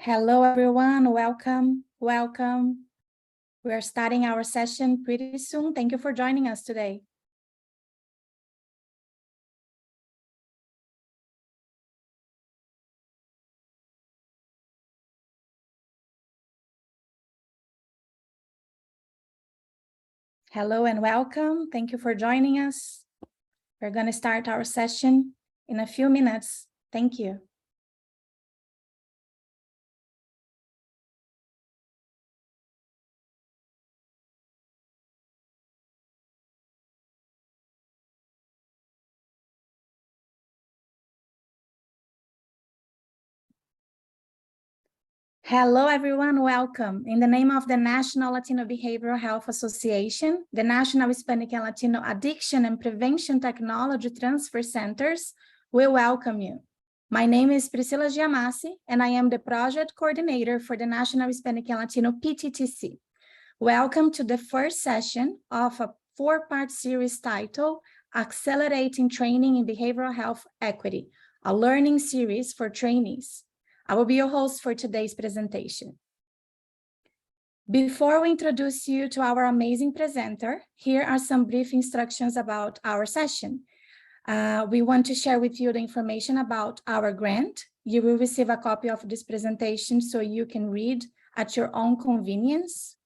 Hello, everyone. Welcome. We are starting our session pretty soon. Thank you for joining us today. Hello and welcome. Thank you for joining us. We're going to start our session in a few minutes. Thank you. Hello, everyone. Welcome. In the name of the National Latino Behavioral Health Association, the National Hispanic and Latino Addiction and Prevention Technology Transfer Centers, we welcome you. My name is Priscila Giamassi, and I am the project coordinator for the National Hispanic and Latino PTTC. Welcome to the first session of a four-part series titled Accelerating Training in Behavioral Health Equity, a learning series for trainees. I will be your host for today's presentation. Before we introduce you to our amazing presenter, here are some brief instructions about our session. We want to share with you the information about our grant. You will receive a copy of this presentation so you can read at your own convenience.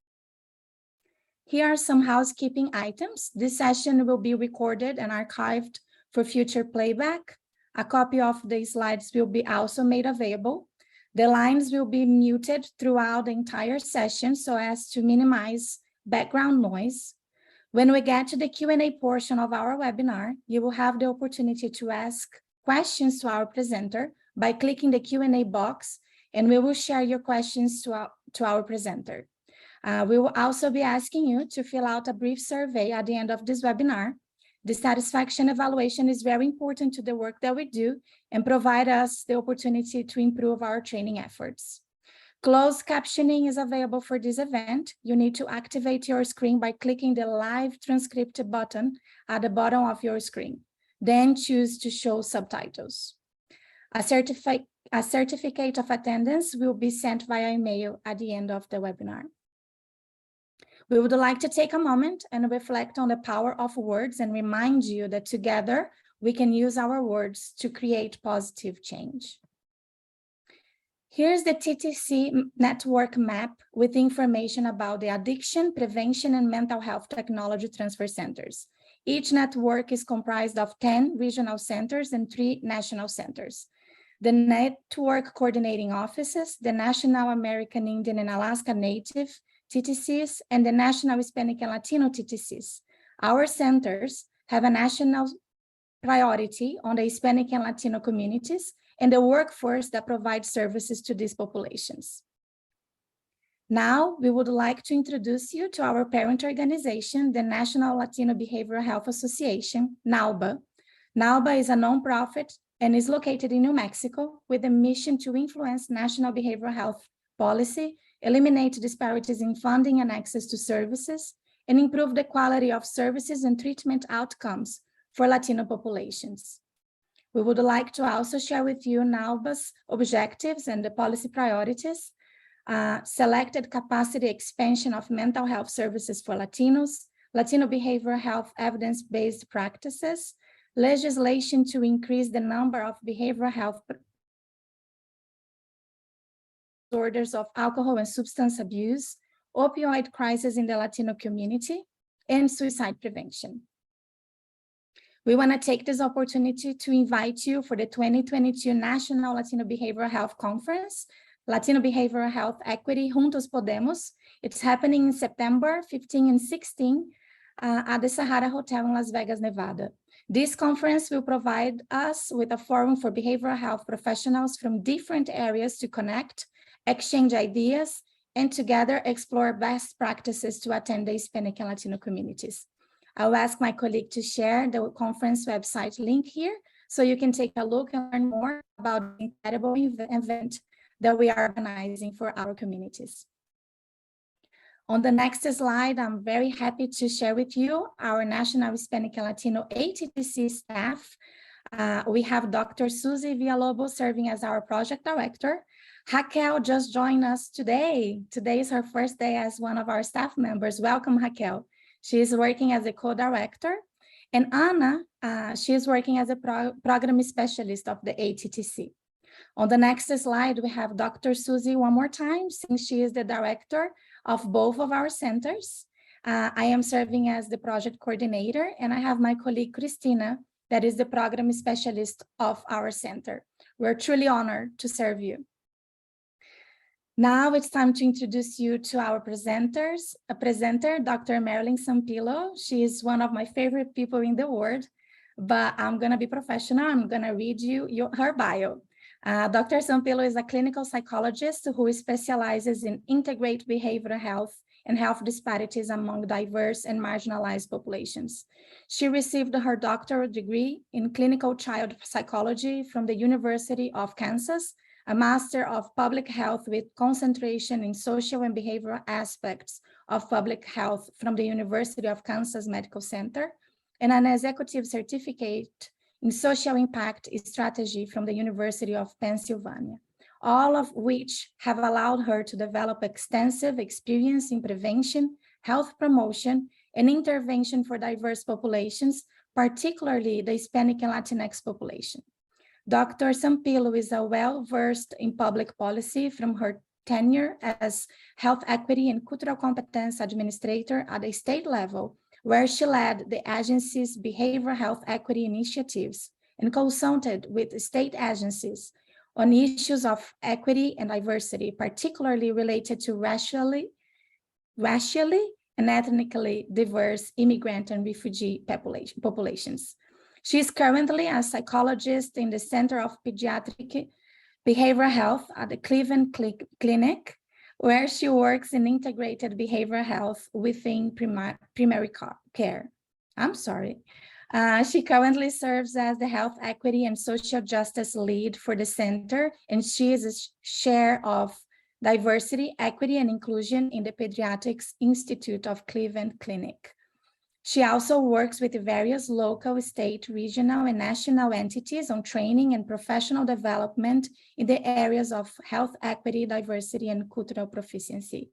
Here are some housekeeping items. This session will be recorded and archived for future playback. A copy of the slides will be also made available. The lines will be muted throughout the entire session so as to minimize background noise. When we get to the Q&A portion of our webinar, you will have the opportunity to ask questions to our presenter by clicking the Q&A box, and we will share your questions to our presenter. We will also be asking you to fill out a brief survey at the end of this webinar. The satisfaction evaluation is very important to the work that we do and provide us the opportunity to improve our training efforts. Closed captioning is available for this event. You need to activate your screen by clicking the live transcript button at the bottom of your screen. Then choose to show subtitles. A certificate of attendance will be sent via email at the end of the webinar. We would like to take a moment and reflect on the power of words and remind you that together we can use our words to create positive change. Here's the Ttc Network Map with information about the Addiction, Prevention, and Mental Health Technology Transfer Centers. Each network is comprised of 10 regional centers and 3 national centers. The network coordinating offices, the National American Indian and Alaska Native TTCs, and the National Hispanic and Latino TTCs. Our centers have a national priority on the Hispanic and Latino communities and the workforce that provides services to these populations. Now, we would like to introduce you to our parent organization, the National Latino Behavioral Health Association, NALBA. NALBA is a nonprofit and is located in New Mexico with a mission to influence national behavioral health policy, eliminate disparities in funding and access to services, and improve the quality of services and treatment outcomes for Latino populations. We would like to also share with you NALBA's objectives and the policy priorities, selected capacity expansion of mental health services for Latinos, Latino behavioral health evidence-based practices, legislation to increase the number of behavioral health disorders of alcohol and substance abuse, opioid crisis in the Latino community, and suicide prevention. We want to take this opportunity to invite you for the 2022 National Latino Behavioral Health Conference, Latino Behavioral Health Equity, Juntos Podemos. It's happening in September 15 and 16 at the Sahara Hotel in Las Vegas, Nevada. This conference will provide us with a forum for behavioral health professionals from different areas to connect, exchange ideas, and together explore best practices to attend the Hispanic and Latino communities. I'll ask my colleague to share the conference website link here so you can take a look and learn more about the incredible event that we are organizing for our communities. On the next slide, I'm very happy to share with you our National Hispanic and Latino ATC staff. We have Dr. Susie Villalobos serving as our project director. Raquel just joined us today. Today is her first day as one of our staff members. Welcome, Raquel. She is working as a co-director. And Anna, she is working as a program specialist of the Attc. On the next slide, we have Dr. Susie one more time, since she is the director of both of our centers. I am serving as the project coordinator, and I have my colleague, Christina, that is the program specialist of our center. We're truly honored to serve you. Now it's time to introduce you to our presenters. A presenter, Dr. Marilyn Sampilo. She is one of my favorite people in the world, but I'm gonna be professional. I'm gonna read you her bio. Dr. Sampilo is a clinical psychologist who specializes in integrate behavioral health and health disparities among diverse and marginalized populations. She received her doctoral degree in clinical child psychology from the University of Kansas, a Master of Public Health with concentration in social and behavioral aspects of public health from the University of Kansas Medical Center, and an executive certificate in social impact strategy from the University of Pennsylvania, all of which have allowed her to develop extensive experience in prevention, health promotion, and intervention for diverse populations, particularly the Hispanic and Latinx population. Dr. Sampilo is well-versed in public policy from her tenure as Health Equity and Cultural Competence Administrator at the state level, where she led the agency's behavioral health equity initiatives and consulted with state agencies on issues of equity and diversity, particularly related to racially and ethnically diverse immigrant and refugee populations. She is currently a psychologist in the Center of Pediatric Behavioral Health at the Cleveland Clinic, where she works in integrated behavioral health within primary care. I'm sorry. She currently serves as the Health Equity and Social Justice Lead for the center, and she is a chair of Diversity, Equity, and Inclusion in the Pediatrics Institute of Cleveland Clinic. She also works with various local, state, regional, and national entities on training and professional development in the areas of health equity, diversity, and cultural proficiency.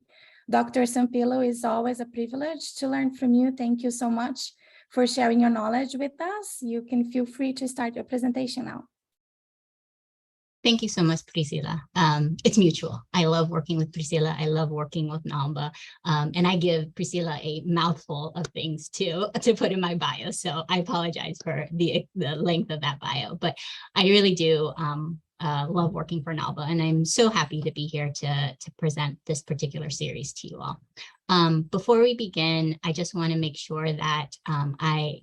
Dr. Sampilo, it's always a privilege to learn from you. Thank you so much for sharing your knowledge with us. You can feel free to start your presentation now. Thank you so much, Priscilla. It's mutual. I love working with Priscilla. I love working with Namba. And I give Priscilla a mouthful of things to put in my bio. So I apologize for the length of that bio, but I really do love working for Namba. And I'm so happy to be here to present this particular series to you all. Before we begin, I just want to make sure that I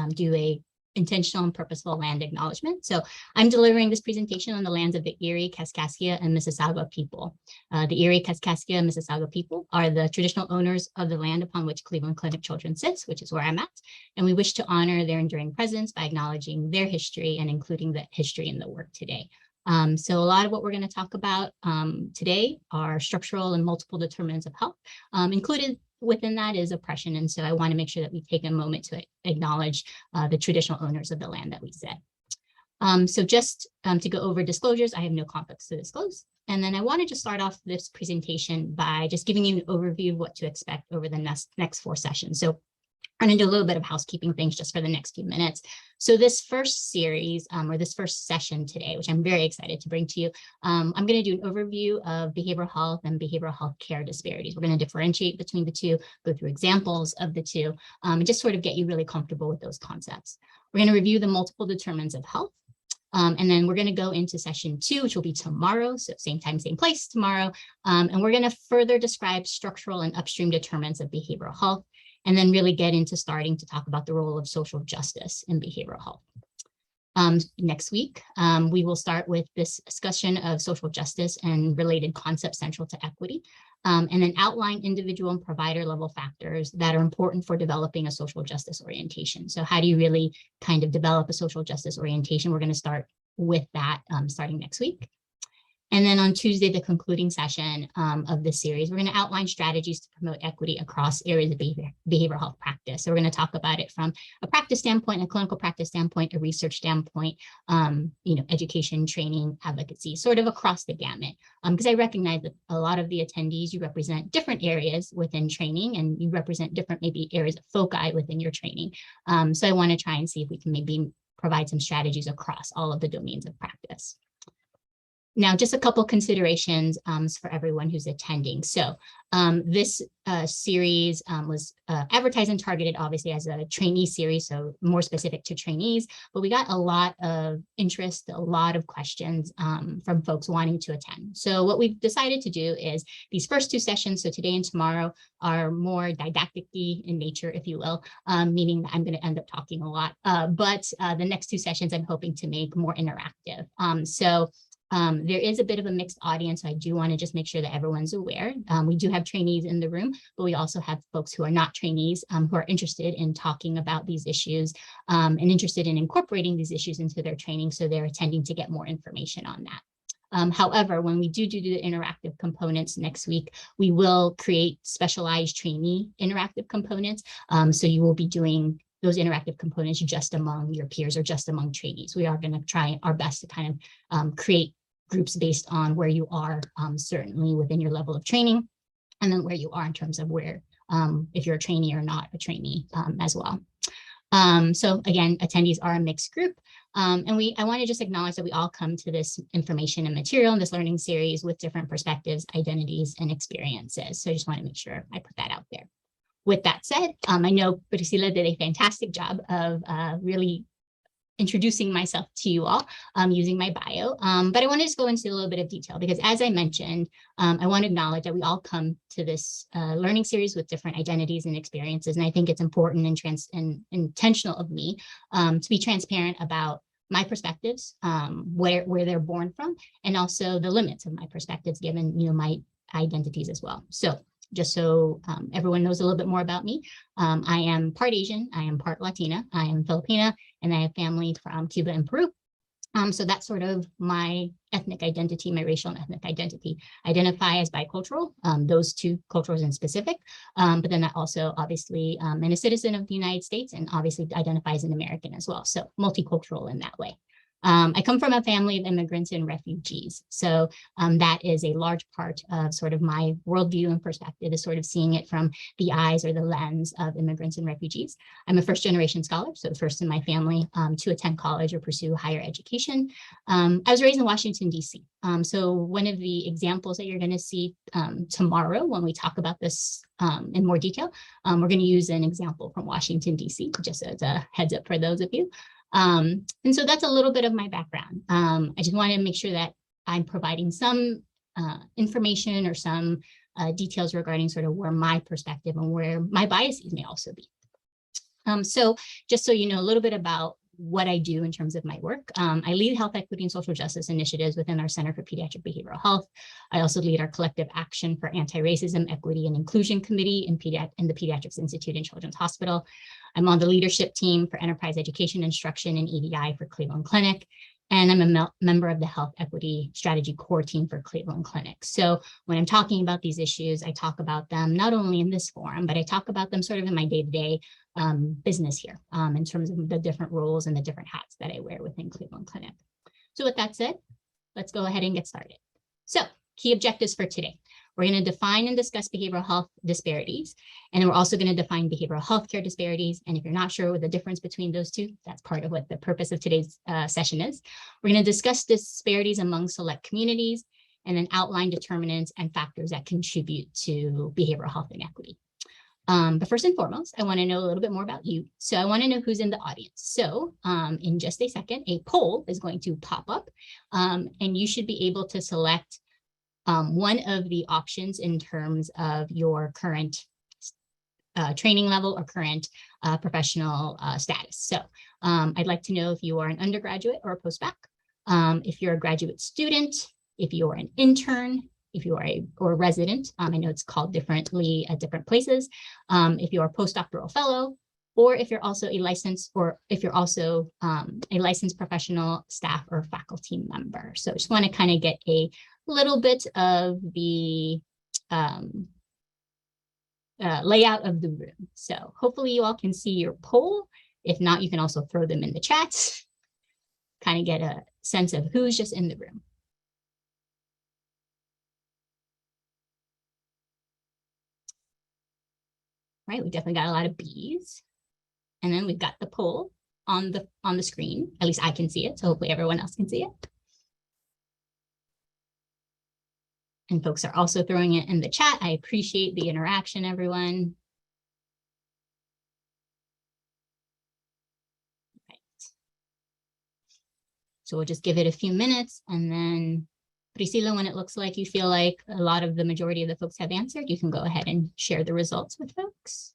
do a intentional and purposeful land acknowledgement. So I'm delivering this presentation on the lands of the Erie, Kaskaskia, and Mississauga people. The Erie, Kaskaskia, and Mississauga people are the traditional owners of the land upon which Cleveland Clinic Children sits, which is where I'm at. And we wish to honor their enduring presence by acknowledging their history and including the history in the work today. So a lot of what we're going to talk about today are structural and multiple determinants of health. Included within that is oppression. And so I want to make sure that we take a moment to acknowledge the traditional owners of the land that we sit. So just to go over disclosures, I have no conflicts to disclose. And then I wanted to start off this presentation by just giving you an overview of what to expect over the next 4 sessions. So I'm going to do a little bit of housekeeping things just for the next few minutes. So this first series or this first session today, which I'm very excited to bring to you, I'm going to do an overview of behavioral health and behavioral health care disparities. We're going to differentiate between the two, go through examples of the two, and just sort of get you really comfortable with those concepts. We're going to review the multiple determinants of health. And then we're going to go into session 2, which will be tomorrow. So same time, same place tomorrow. And we're going to further describe structural and upstream determinants of behavioral health, and then really get into starting to talk about the role of social justice in behavioral health. Next week, we will start with this discussion of social justice and related concepts central to equity, and then outline individual and provider level factors that are important for developing a social justice orientation. So how do you really kind of develop a social justice orientation? We're going to start with that starting next week. And then on Tuesday, the concluding session of this series, we're going to outline strategies to promote equity across areas of behavioral health practice. So we're going to talk about it from a practice standpoint, a clinical practice standpoint, a research standpoint, education, training, advocacy, sort of across the gamut. Because I recognize that a lot of the attendees, you represent different areas within training, and you represent different maybe areas of foci within your training. So I want to try and see if we can maybe provide some strategies across all of the domains of practice. Now, just a couple considerations for everyone who's attending. So this series was advertised and targeted, obviously, as a trainee series, so more specific to trainees. But we got a lot of interest, a lot of questions from folks wanting to attend. So what we've decided to do is these first two sessions, so today and tomorrow, are more didactic-y in nature, if you will, meaning that I'm going to end up talking a lot. But the next two sessions, I'm hoping to make more interactive. There is a bit of a mixed audience. So I do want to just make sure that everyone's aware. We do have trainees in the room, but we also have folks who are not trainees who are interested in talking about these issues and interested in incorporating these issues into their training. So they're attending to get more information on that. However, when we do the interactive components next week, we will create specialized trainee interactive components. So you will be doing those interactive components just among your peers or just among trainees. We are going to try our best to kind of create groups based on where you are, certainly within your level of training, and then where you are in terms of where, if you're a trainee or not a trainee as well. So again, attendees are a mixed group. And I want to just acknowledge that we all come to this information and material in this learning series with different perspectives, identities, and experiences. So I just want to make sure I put that out there. With that said, I know Priscilla did a fantastic job of really introducing myself to you all using my bio, but I want to just go into a little bit of detail because, as I mentioned, I want to acknowledge that we all come to this learning series with different identities and experiences, and I think it's important and intentional of me to be transparent about my perspectives, where they're born from, and also the limits of my perspectives given my identities as well. So just so everyone knows a little bit more about me, I am part Asian, I am part Latina, I am Filipina, and I have family from Cuba and Peru. So that's sort of my ethnic identity, my racial and ethnic identity. I identify as bicultural, those two cultures in specific, but then that also obviously am a citizen of the United States and obviously identifies an American as well. So multicultural in that way. I come from a family of immigrants and refugees. So that is a large part of sort of my worldview and perspective, is sort of seeing it from the eyes or the lens of immigrants and refugees. I'm a first generation scholar, so first in my family to attend college or pursue higher education. I was raised in Washington, D.C. So one of the examples that you're going to see tomorrow when we talk about this in more detail, we're going to use an example from Washington, D.C., just as a heads up for those of you. And so that's a little bit of my background. I just want to make sure that I'm providing some information or some details regarding sort of where my perspective and where my biases may also be. So just so you know a little bit about what I do in terms of my work. I lead health equity and social justice initiatives within our Center for Pediatric Behavioral Health. I also lead our collective action for anti-racism, equity, and inclusion committee in the Pediatrics Institute and Children's Hospital. I'm on the leadership team for enterprise education instruction and EDI for Cleveland Clinic. And I'm a member of the Health Equity Strategy Core Team for Cleveland Clinic. So when I'm talking about these issues, I talk about them not only in this forum, but I talk about them sort of in my day-to-day business here in terms of the different roles and the different hats that I wear within Cleveland Clinic. So with that said, let's go ahead and get started. So key objectives for today. We're going to define and discuss behavioral health disparities, and then we're also going to define behavioral health care disparities. And if you're not sure what the difference between those two, that's part of what the purpose of today's session is. We're going to discuss disparities among select communities, and then outline determinants and factors that contribute to behavioral health inequity. But first and foremost, I want to know a little bit more about you. So I want to know who's in the audience. So in just a second, a poll is going to pop up, and you should be able to select one of the options in terms of your current training level or current professional status. So I'd like to know if you are an undergraduate or a postbac, if you're a graduate student, if you're an intern, if you are a resident. I know it's called differently at different places. If you're a postdoctoral fellow, or if you're also a licensed, or if you're also a licensed professional staff or faculty member. So I just want to kind of get a little bit of the layout of the room. So hopefully you all can see your poll. If not, you can also throw them in the chat, kind of get a sense of who's just in the room. Right, we definitely got a lot of B's. And then we've got the poll on the screen. At least I can see it, so hopefully everyone else can see it. And folks are also throwing it in the chat. I appreciate the interaction, everyone. Right. So we'll just give it a few minutes, and then Priscilla, when it looks like you feel like a lot of the majority of the folks have answered, you can go ahead and share the results with folks.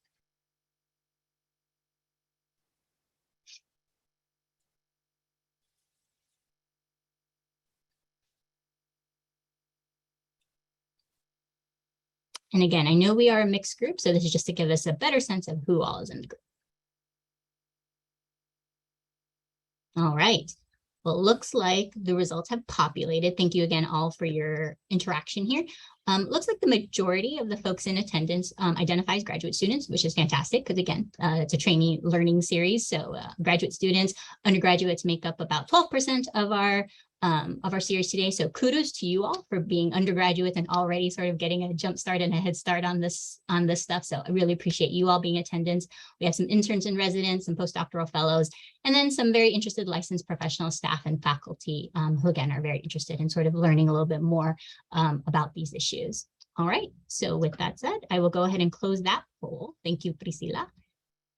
And again, I know we are a mixed group, so this is just to give us a better sense of who all is in the group. All right. Well, it looks like the results have populated. Thank you again all for your interaction here. Looks like the majority of the folks in attendance identifies graduate students, which is fantastic because again, it's a trainee learning series. So graduate students, undergraduates make up about 12% of our series today. So kudos to you all for being undergraduates and already sort of getting a jump start and a head start on this stuff. So I really appreciate you all being in attendance. We have some interns and residents, some postdoctoral fellows, and then some very interested licensed professional staff and faculty who again are very interested in sort of learning a little bit more about these issues. All right, so with that said, I will go ahead and close that poll. Thank you, Priscilla.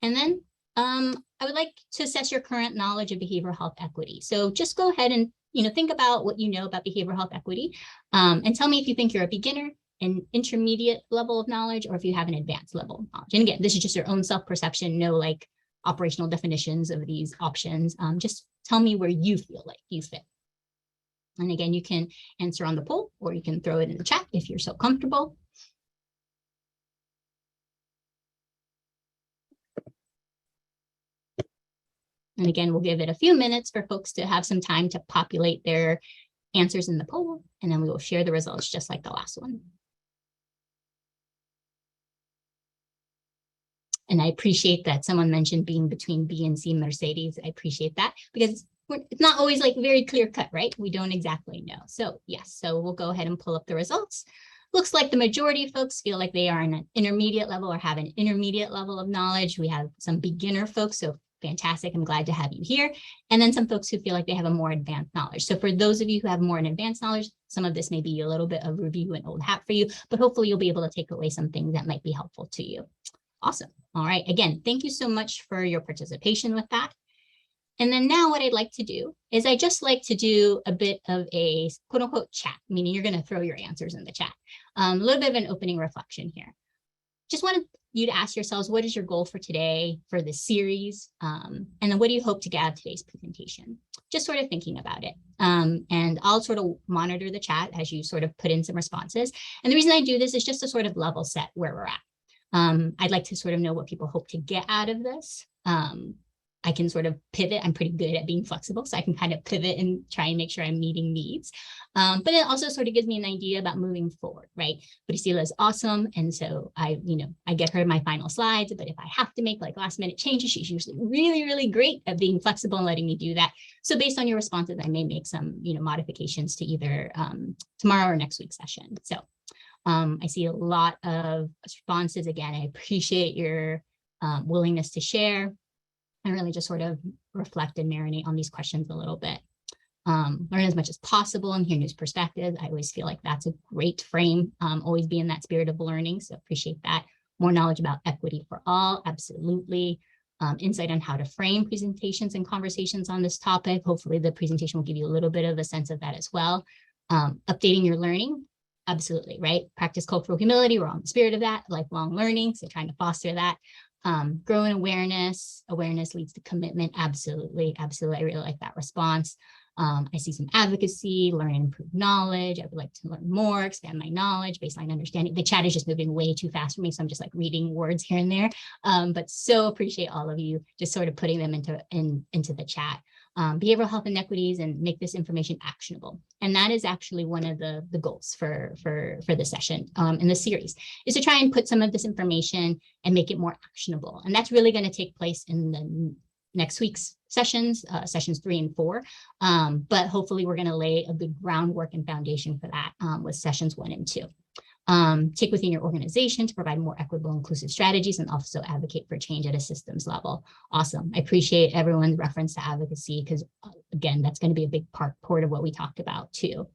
And then I would like to assess your current knowledge of behavioral health equity. So just go ahead and think about what you know about behavioral health equity and tell me if you think you're a beginner, an intermediate level of knowledge, or if you have an advanced level of knowledge. And again, this is just your own self-perception, no like operational definitions of these options. Just tell me where you feel like you fit. And again, you can answer on the poll or you can throw it in the chat if you're so comfortable. And again, we'll give it a few minutes for folks to have some time to populate their answers in the poll, and then we will share the results just like the last one. And I appreciate that someone mentioned being between B and C Mercedes. I appreciate that because it's not always like very clear cut, right? We don't exactly know. So yes, so we'll go ahead and pull up the results. Looks like the majority of folks feel like they are in an intermediate level or have an intermediate level of knowledge. We have some beginner folks, so fantastic. I'm glad to have you here. And then some folks who feel like they have a more advanced knowledge. So for those of you who have more advanced knowledge, some of this may be a little bit of review and old hat for you, but hopefully you'll be able to take away some things that might be helpful to you. Awesome. All right. Again, thank you so much for your participation with that. And then now what I'd like to do is I just like to do a bit of a quote unquote chat, meaning you're going to throw your answers in the chat. A little bit of an opening reflection here. Just wanted you to ask yourselves, what is your goal for today, for this series? And then what do you hope to get out of today's presentation? Just sort of thinking about it. And I'll sort of monitor the chat as you sort of put in some responses. And the reason I do this is just to sort of level set where we're at. I'd like to sort of know what people hope to get out of this. I can sort of pivot. I'm pretty good at being flexible, so I can kind of pivot and try and make sure I'm meeting needs. But it also sort of gives me an idea about moving forward, right? Priscilla is awesome. And so I get her my final slides, but if I have to make like last minute changes, she's usually really, really great at being flexible and letting me do that. So based on your responses, I may make some, modifications to either tomorrow or next week's session. So I see a lot of responses. Again, I appreciate your willingness to share and really just sort of reflect and marinate on these questions a little bit. Learn as much as possible and hear new perspectives. I always feel like that's a great frame, always be in that spirit of learning. So appreciate that. More knowledge about equity for all, absolutely. Insight on how to frame presentations and conversations on this topic. Hopefully the presentation will give you a little bit of a sense of that as well. Updating your learning, absolutely, right? Practice cultural humility, we're on the spirit of that, lifelong learning, so trying to foster that. Growing awareness leads to commitment. Absolutely. Absolutely. I really like that response. I see some advocacy, learn and improve knowledge. I would like to learn more, expand my knowledge, baseline understanding. The chat is just moving way too fast for me. So I'm just like reading words here and there. But so appreciate all of you just sort of putting them into the chat. behavioral health inequities and make this information actionable. And that is actually one of the goals for the session in the series, is to try and put some of this information and make it more actionable. And that's really going to take place in the next week's sessions, sessions 3 and 4. But hopefully we're going to lay a good groundwork and foundation for that with sessions 1 and 2. Take within your organization to provide more equitable, inclusive strategies, and also advocate for change at a systems level. Awesome. I appreciate everyone's reference to advocacy, because again, that's going to be a big part of what we talked about too.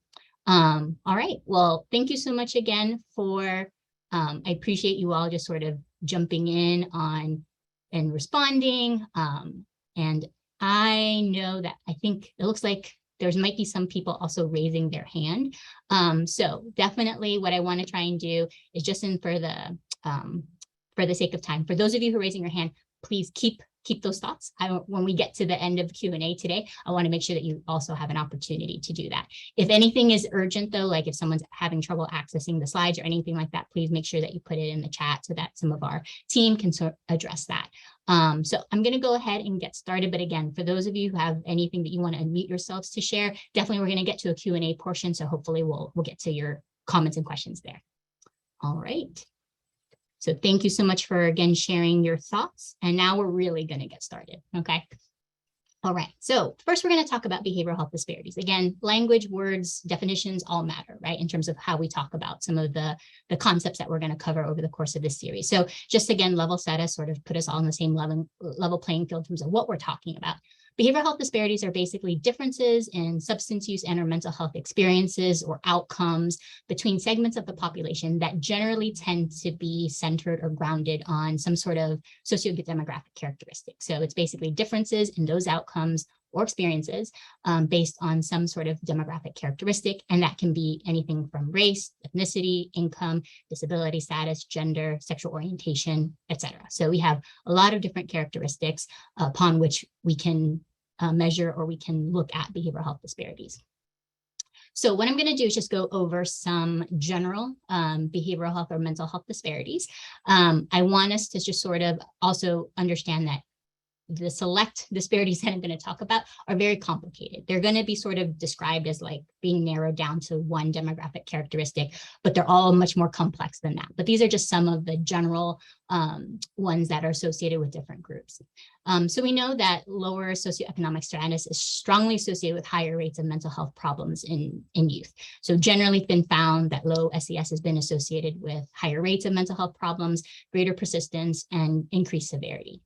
All right. Well, thank you so much again for, I appreciate you all just sort of jumping in on and responding. And I know that I think it looks like there might be some people also raising their hand. So definitely what I want to try and do is just for the sake of time, for those of you who are raising your hand, please keep those thoughts. When we get to the end of Q&A today, I want to make sure that you also have an opportunity to do that. If anything is urgent though, like if someone's having trouble accessing the slides or anything like that, please make sure that you put it in the chat so that some of our team can address that. So I'm going to go ahead and get started. But again, for those of you who have anything that you want to unmute yourselves to share, definitely we're going to get to a Q&A portion. So hopefully we'll get to your comments and questions there. All right. So thank you so much for, again, sharing your thoughts. And now we're really going to get started. Okay. All right. So first, we're going to talk about behavioral health disparities. Again, language, words, definitions all matter, right? In terms of how we talk about some of the concepts that we're going to cover over the course of this series. So just again, level set us, sort of put us all on the same level playing field in terms of what we're talking about. Behavioral health disparities are basically differences in substance use and or mental health experiences or outcomes between segments of the population that generally tend to be centered or grounded on some sort of socio-demographic characteristic. So it's basically differences in those outcomes or experiences based on some sort of demographic characteristic. And that can be anything from race, ethnicity, income, disability status, gender, sexual orientation, etc. So we have a lot of different characteristics upon which we can measure or we can look at behavioral health disparities. So what I'm going to do is just go over some general behavioral health or mental health disparities. I want us to just sort of also understand that the select disparities that I'm going to talk about are very complicated. They're going to be sort of described as like being narrowed down to one demographic characteristic, but they're all much more complex than that. But these are just some of the general ones that are associated with different groups. So we know that lower socioeconomic status is strongly associated with higher rates of mental health problems in youth. So generally it's been found that low SES has been associated with higher rates of mental health problems, greater persistence, and increased severity.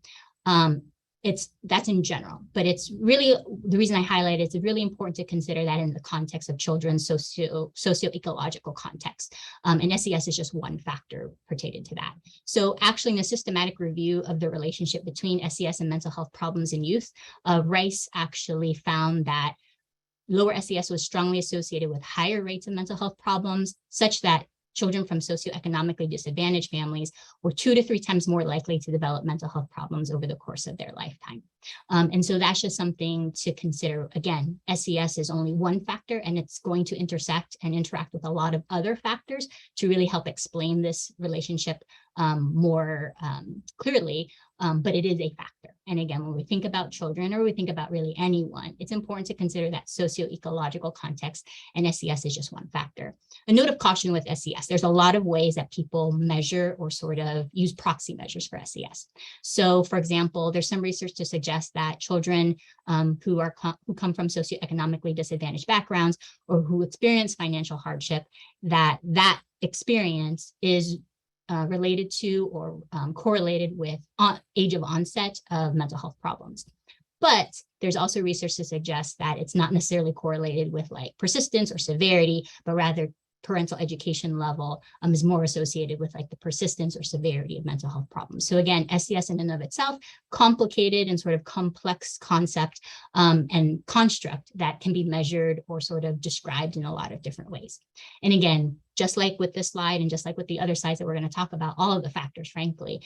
That's in general, but it's really, the reason I highlight it, it's really important to consider that in the context of children's socio-ecological context. And SES is just one factor pertaining to that. So actually in a systematic review of the relationship between SES and mental health problems in youth, Rice actually found that lower SES was strongly associated with higher rates of mental health problems, such that children from socioeconomically disadvantaged families were 2 to 3 times more likely to develop mental health problems over the course of their lifetime. And so that's just something to consider. Again, SES is only one factor, and it's going to intersect and interact with a lot of other factors to really help explain this relationship more clearly, but it is a factor. And again, when we think about children or we think about really anyone, it's important to consider that socio-ecological context, and SES is just one factor. A note of caution with SES, there's a lot of ways that people measure or sort of use proxy measures for SES. So for example, there's some research to suggest that children who come from socioeconomically disadvantaged backgrounds or who experience financial hardship, that experience is related to or correlated with age of onset of mental health problems. But there's also research to suggest that it's not necessarily correlated with like persistence or severity, but rather parental education level is more associated with like the persistence or severity of mental health problems. So again, SES in and of itself, complicated and sort of complex concept and construct that can be measured or sort of described in a lot of different ways. And again, just like with this slide and just like with the other slides that we're going to talk about, all of the factors, frankly,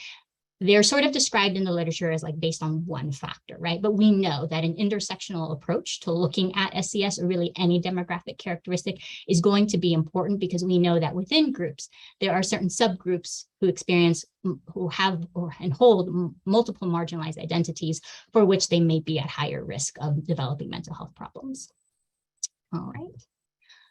They're sort of described in the literature as like based on one factor, right? But we know that an intersectional approach to looking at SES or really any demographic characteristic is going to be important, because we know that within groups, there are certain subgroups who have and hold multiple marginalized identities for which they may be at higher risk of developing mental health problems. All right.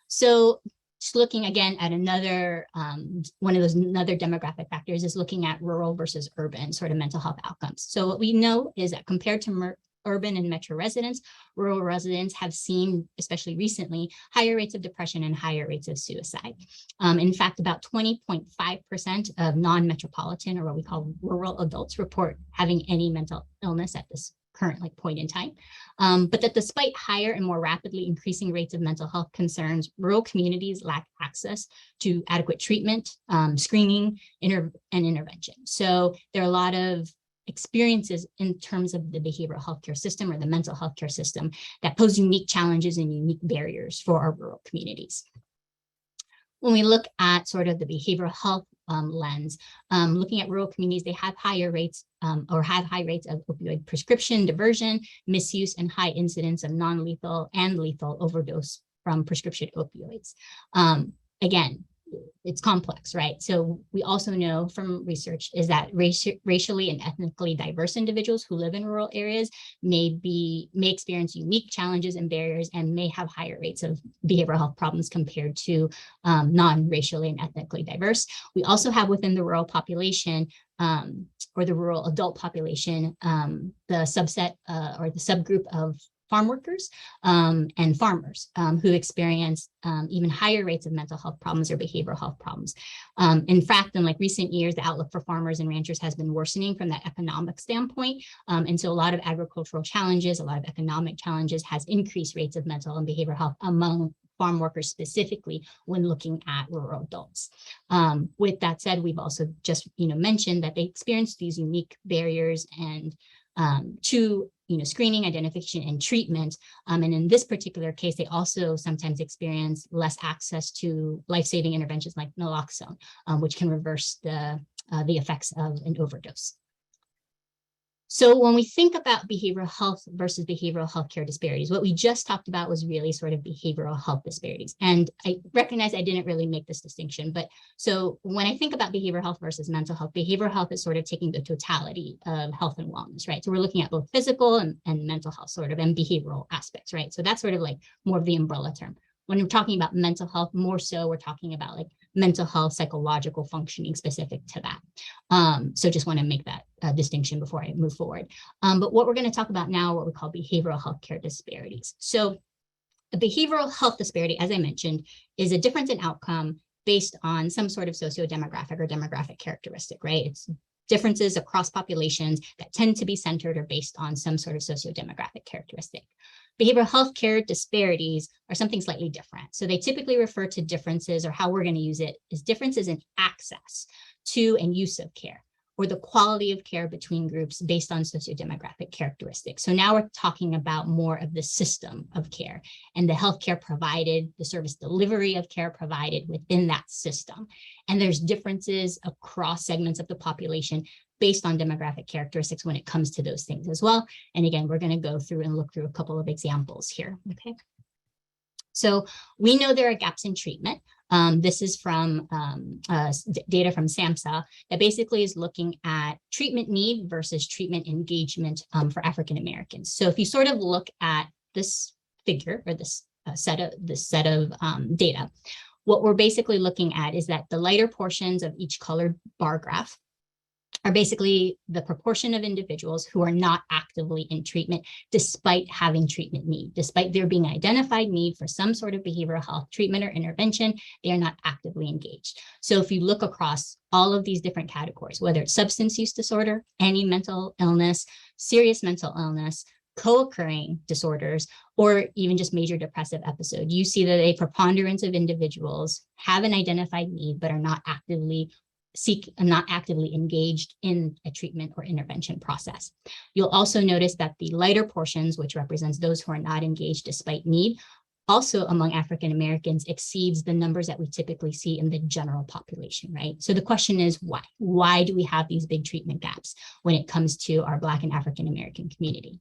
So just looking again at another, another demographic factors is looking at rural versus urban sort of mental health outcomes. So what we know is that compared to urban and metro residents, rural residents have seen, especially recently, higher rates of depression and higher rates of suicide. In fact, about 20.5% of non-metropolitan, or what we call rural adults, report having any mental illness at this current point in time. But that despite higher and more rapidly increasing rates of mental health concerns, rural communities lack access to adequate treatment, screening, and intervention. So there are a lot of experiences in terms of the behavioral healthcare system or the mental healthcare system that pose unique challenges and unique barriers for our rural communities. When we look at sort of the behavioral health lens, looking at rural communities, they have higher rates or have high rates of opioid prescription, diversion, misuse, and high incidence of non-lethal and lethal overdose from prescription opioids. Again, it's complex, right? So we also know from research is that racially and ethnically diverse individuals who live in rural areas may experience unique challenges and barriers and may have higher rates of behavioral health problems compared to non-racially and ethnically diverse. We also have within the rural population or the rural adult population, the subset or the subgroup of farm workers and farmers who experience even higher rates of mental health problems or behavioral health problems. In fact, in recent years, the outlook for farmers and ranchers has been worsening from that economic standpoint. And so a lot of agricultural challenges, a lot of economic challenges has increased rates of mental and behavioral health among farm workers specifically when looking at rural adults. With that said, we've also just mentioned that they experience these unique barriers and to screening, identification, and treatment. And in this particular case, they also sometimes experience less access to life-saving interventions like naloxone, which can reverse the effects of an overdose. So when we think about behavioral health versus behavioral healthcare disparities, what we just talked about was really sort of behavioral health disparities. And I recognize I didn't really make this distinction, but so when I think about behavioral health versus mental health, behavioral health is sort of taking the totality of health and wellness, right? So we're looking at both physical and mental health sort of and behavioral aspects, right? So that's sort of more of the umbrella term. When we're talking about mental health, more so we're talking about mental health, psychological functioning specific to that. So just want to make that distinction before I move forward. But what we're going to talk about now, what we call behavioral healthcare disparities. So a behavioral health disparity, as I mentioned, is a difference in outcome based on some sort of socio-demographic or demographic characteristic, right? It's differences across populations that tend to be centered or based on some sort of socio-demographic characteristic. Behavioral healthcare disparities are something slightly different. So they typically refer to differences, or how we're going to use it is differences in access to and use of care, or the quality of care between groups based on socio-demographic characteristics. So now we're talking about more of the system of care and the healthcare provided, the service delivery of care provided within that system. And there's differences across segments of the population based on demographic characteristics when it comes to those things as well. And again, we're going to go through and look through a couple of examples here, okay? So we know there are gaps in treatment. This is from data from SAMHSA that basically is looking at treatment need versus treatment engagement for African Americans. So if you sort of look at this figure or this set of data, what we're basically looking at is that the lighter portions of each colored bar graph are basically the proportion of individuals who are not actively in treatment despite having treatment need. Despite there being identified need for some sort of behavioral health treatment or intervention, they are not actively engaged. So if you look across all of these different categories, whether it's substance use disorder, any mental illness, serious mental illness, co-occurring disorders, or even just major depressive episode, you see that a preponderance of individuals have an identified need but are not actively engaged in a treatment or intervention process. You'll also notice that the lighter portions, which represents those who are not engaged despite need, also among African Americans exceeds the numbers that we typically see in the general population, right? So the question is why? Why do we have these big treatment gaps when it comes to our Black and African American community?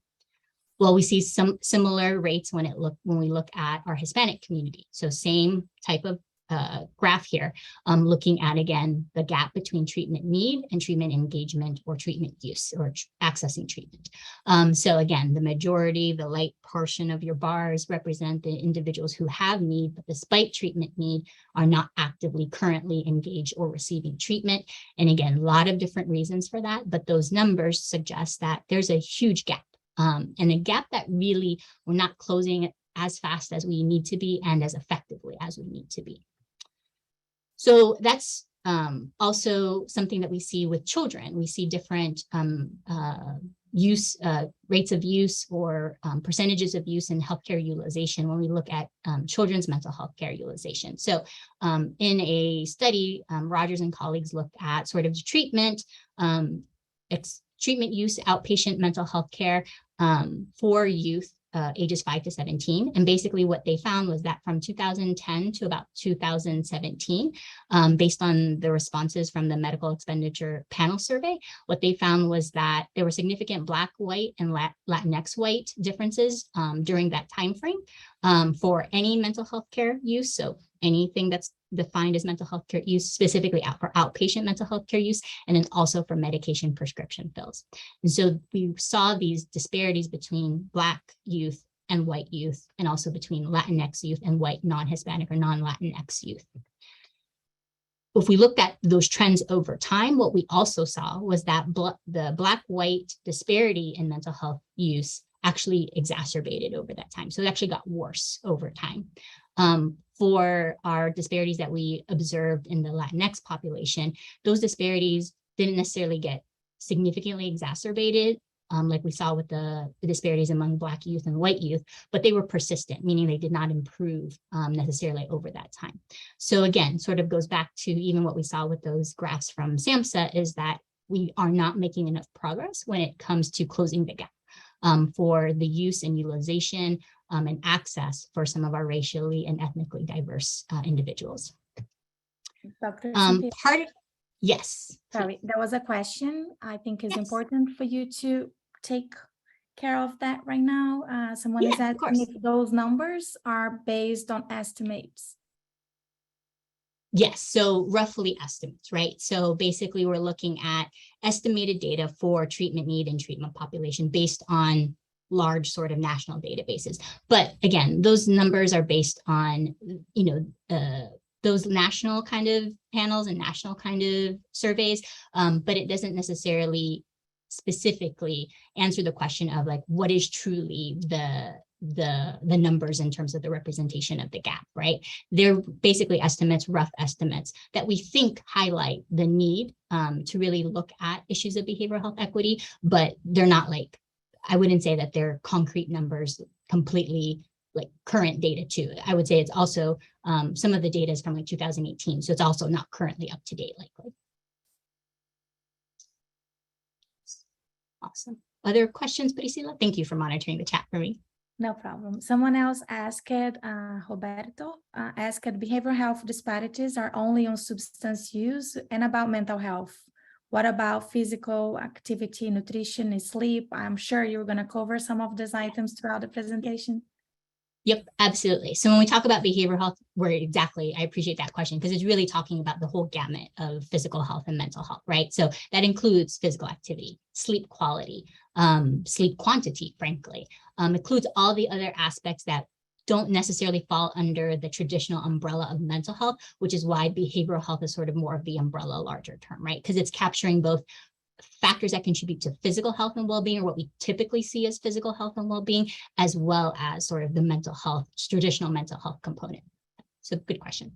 Well, we see some similar rates when we look at our Hispanic community. So same type of graph here, looking at, again, the gap between treatment need and treatment engagement or treatment use or accessing treatment. So again, the majority, the light portion of your bars represent the individuals who have need, but despite treatment need, are not actively currently engaged or receiving treatment. And again, a lot of different reasons for that, but those numbers suggest that there's a huge gap, and a gap that really we're not closing as fast as we need to be and as effectively as we need to be. So that's also something that we see with children. We see different rates of use or percentages of use in healthcare utilization when we look at children's mental health care utilization. So in a study, Rogers and colleagues looked at sort of the treatment use outpatient mental health care for youth ages 5 to 17. And basically what they found was that from 2010 to about 2017, based on the responses from the medical expenditure panel survey, what they found was that there were significant Black, white, and Latinx white differences during that time frame for any mental health care use. So anything that's defined as mental health care use, specifically for outpatient mental health care use, and then also for medication prescription fills. And so we saw these disparities between Black youth and white youth, and also between Latinx youth and white non-Hispanic or non-Latinx youth. If we looked at those trends over time, what we also saw was that the Black-white disparity in mental health use actually exacerbated over that time. So it actually got worse over time. For our disparities that we observed in the Latinx population, those disparities didn't necessarily get significantly exacerbated, like we saw with the disparities among Black youth and white youth, but they were persistent, meaning they did not improve necessarily over that time. So again, sort of goes back to even what we saw with those graphs from SAMHSA, is that we are not making enough progress when it comes to closing the gap for the use and utilization and access for some of our racially and ethnically diverse individuals. Dr. Yes. Sorry, there was a question. I think it's important for you to take care of that right now. Someone is asking if those numbers are based on estimates. Yes, so roughly estimates, right? So basically we're looking at estimated data for treatment need and treatment population based on large sort of national databases. But again, those numbers are based on, those national kind of panels and national kind of surveys, but it doesn't necessarily specifically answer the question of like, what is truly the numbers in terms of the representation of the gap, right? They're basically estimates, rough estimates that we think highlight the need to really look at issues of behavioral health equity, but they're not like, I wouldn't say that they're concrete numbers completely like current data too. I would say it's also some of the data is from like 2018. So it's also not currently up to date likely. Awesome. Other questions, Priscilla? Thank you for monitoring the chat for me. No problem. Someone else asked, Roberto, asked, behavioral health disparities are only on substance use and about mental health. What about physical activity, nutrition, and sleep? I'm sure you're going to cover some of these items throughout the presentation. Yep, absolutely. So when we talk about behavioral health, I appreciate that question because it's really talking about the whole gamut of physical health and mental health, right? So that includes physical activity, sleep quality, sleep quantity, frankly, includes all the other aspects that don't necessarily fall under the traditional umbrella of mental health, which is why behavioral health is sort of more of the umbrella larger term, right? Because it's capturing both factors that contribute to physical health and well-being, or what we typically see as physical health and well-being, as well as sort of the mental health, traditional mental health component. So good question.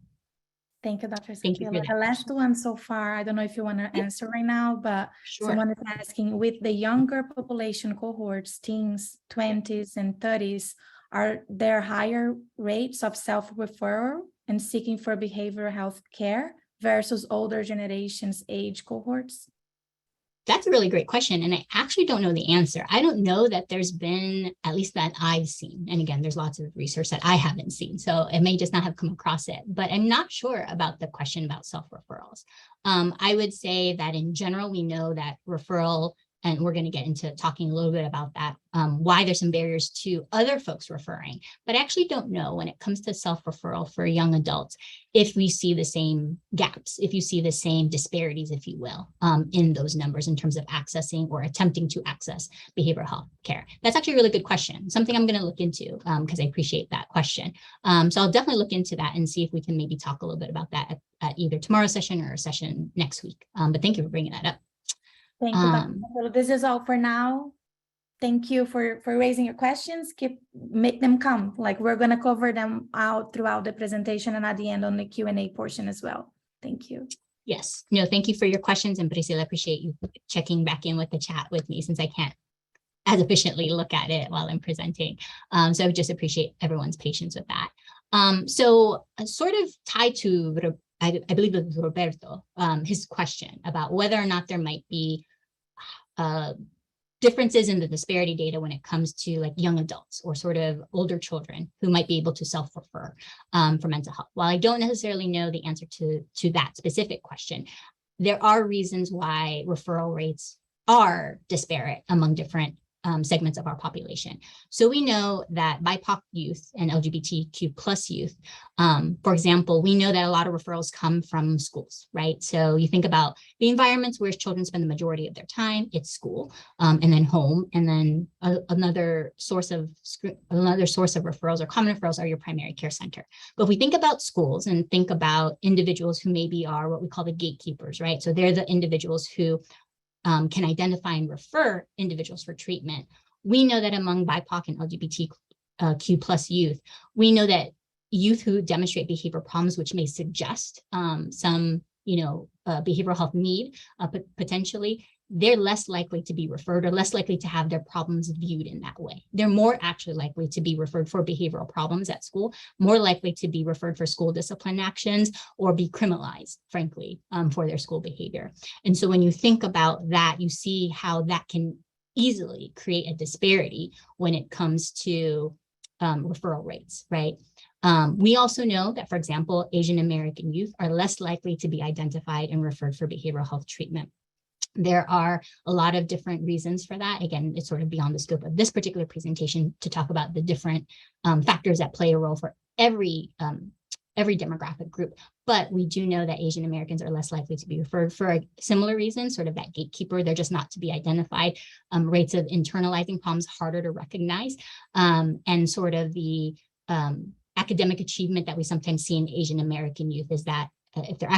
Thank you, Dr. Thank you for that. The last one so far, I don't know if you want to answer right now, but someone is asking, with the younger population cohorts, teens, 20s, and 30s, are there higher rates of self-referral and seeking for behavioral health care versus older generations age cohorts? That's a really great question. And I actually don't know the answer. I don't know that there's been, at least that I've seen. And again, there's lots of research that I haven't seen. So it may just not have come across it, but I'm not sure about the question about self-referrals. I would say that in general, we know that referral, and we're going to get into talking a little bit about that, why there's some barriers to other folks referring. But I actually don't know when it comes to self-referral for young adults, if we see the same gaps, if you see the same disparities, if you will, in those numbers in terms of accessing or attempting to access behavioral health care. That's actually a really good question, something I'm going to look into because I appreciate that question. So I'll definitely look into that and see if we can maybe talk a little bit about that at either tomorrow's session or a session next week. But thank you for bringing that up. Thank you, Dr. Zampilo. This is all for now. Thank you for raising your questions. Make them come. Like, we're going to cover them out throughout the presentation and at the end on the Q&A portion as well. Thank you. Yes. No, thank you for your questions. And Priscilla, I appreciate you checking back in with the chat with me since I can't as efficiently look at it while I'm presenting. So I just appreciate everyone's patience with that. So sort of tied to, I believe it was Roberto, his question about whether or not there might be differences in the disparity data when it comes to like young adults or sort of older children who might be able to self-refer for mental health. While I don't necessarily know the answer to that specific question, there are reasons why referral rates are disparate among different segments of our population. So we know that BIPOC youth and LGBTQ plus youth, for example, we know that a lot of referrals come from schools, right? So you think about the environments where children spend the majority of their time, it's school, and then home, and then another source of referrals or common referrals are your primary care center. But if we think about schools and think about individuals who maybe are what we call the gatekeepers, right? So they're the individuals who can identify and refer individuals for treatment. We know that among BIPOC and LGBTQ plus youth, we know that youth who demonstrate behavioral problems, which may suggest some, behavioral health need potentially, they're less likely to be referred or less likely to have their problems viewed in that way. They're more actually likely to be referred for behavioral problems at school, more likely to be referred for school discipline actions or be criminalized, frankly, for their school behavior. And so when you think about that, you see how that can easily create a disparity when it comes to referral rates, right? We also know that, for example, Asian American youth are less likely to be identified and referred for behavioral health treatment. There are a lot of different reasons for that. Again, it's sort of beyond the scope of this particular presentation to talk about the different factors that play a role for every demographic group. But we do know that Asian Americans are less likely to be referred for a similar reason, sort of that gatekeeper. They're just not to be identified. Rates of internalizing problems harder to recognize, and sort of the academic achievement that we sometimes see in Asian American youth is that if their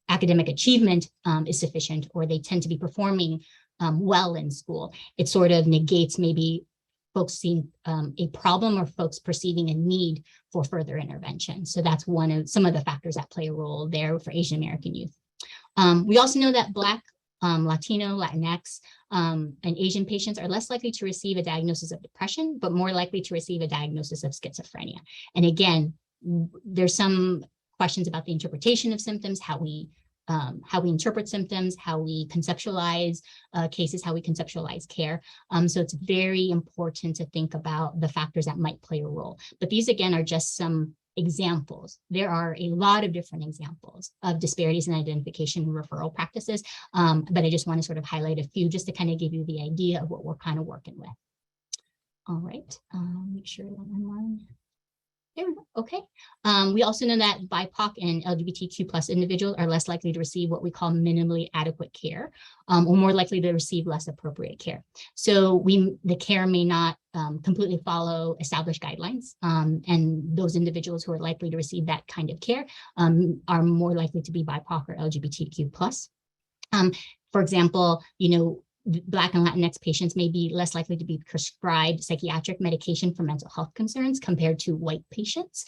academic achievement is sufficient, or they tend to be performing well in school, it sort of negates maybe folks seeing a problem or folks perceiving a need for further intervention. So that's some of the factors that play a role there for Asian American youth. We also know that Black, Latino, Latinx, and Asian patients are less likely to receive a diagnosis of depression, but more likely to receive a diagnosis of schizophrenia. And again, there's some questions about the interpretation of symptoms, how we interpret symptoms, how we conceptualize cases, how we conceptualize care. So it's very important to think about the factors that might play a role. But these, again, are just some examples. There are a lot of different examples of disparities in identification and referral practices, but I just want to sort of highlight a few just to kind of give you the idea of what we're kind of working with. All right, make sure that I'm on. There we go. Okay. We also know that BIPOC and LGBTQ plus individuals are less likely to receive what we call minimally adequate care, or more likely to receive less appropriate care. So the care may not completely follow established guidelines, and those individuals who are likely to receive that kind of care are more likely to be BIPOC or LGBTQ plus. For example, Black and Latinx patients may be less likely to be prescribed psychiatric medication for mental health concerns compared to white patients,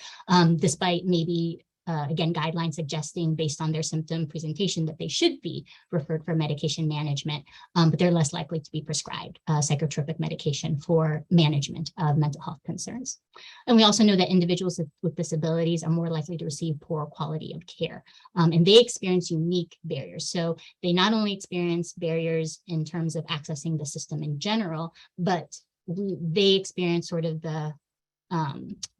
despite maybe again, guidelines suggesting based on their symptom presentation that they should be referred for medication management, but they're less likely to be prescribed psychotropic medication for management of mental health concerns. And we also know that individuals with disabilities are more likely to receive poor quality of care, and they experience unique barriers. So they not only experience barriers in terms of accessing the system in general, but they experience sort of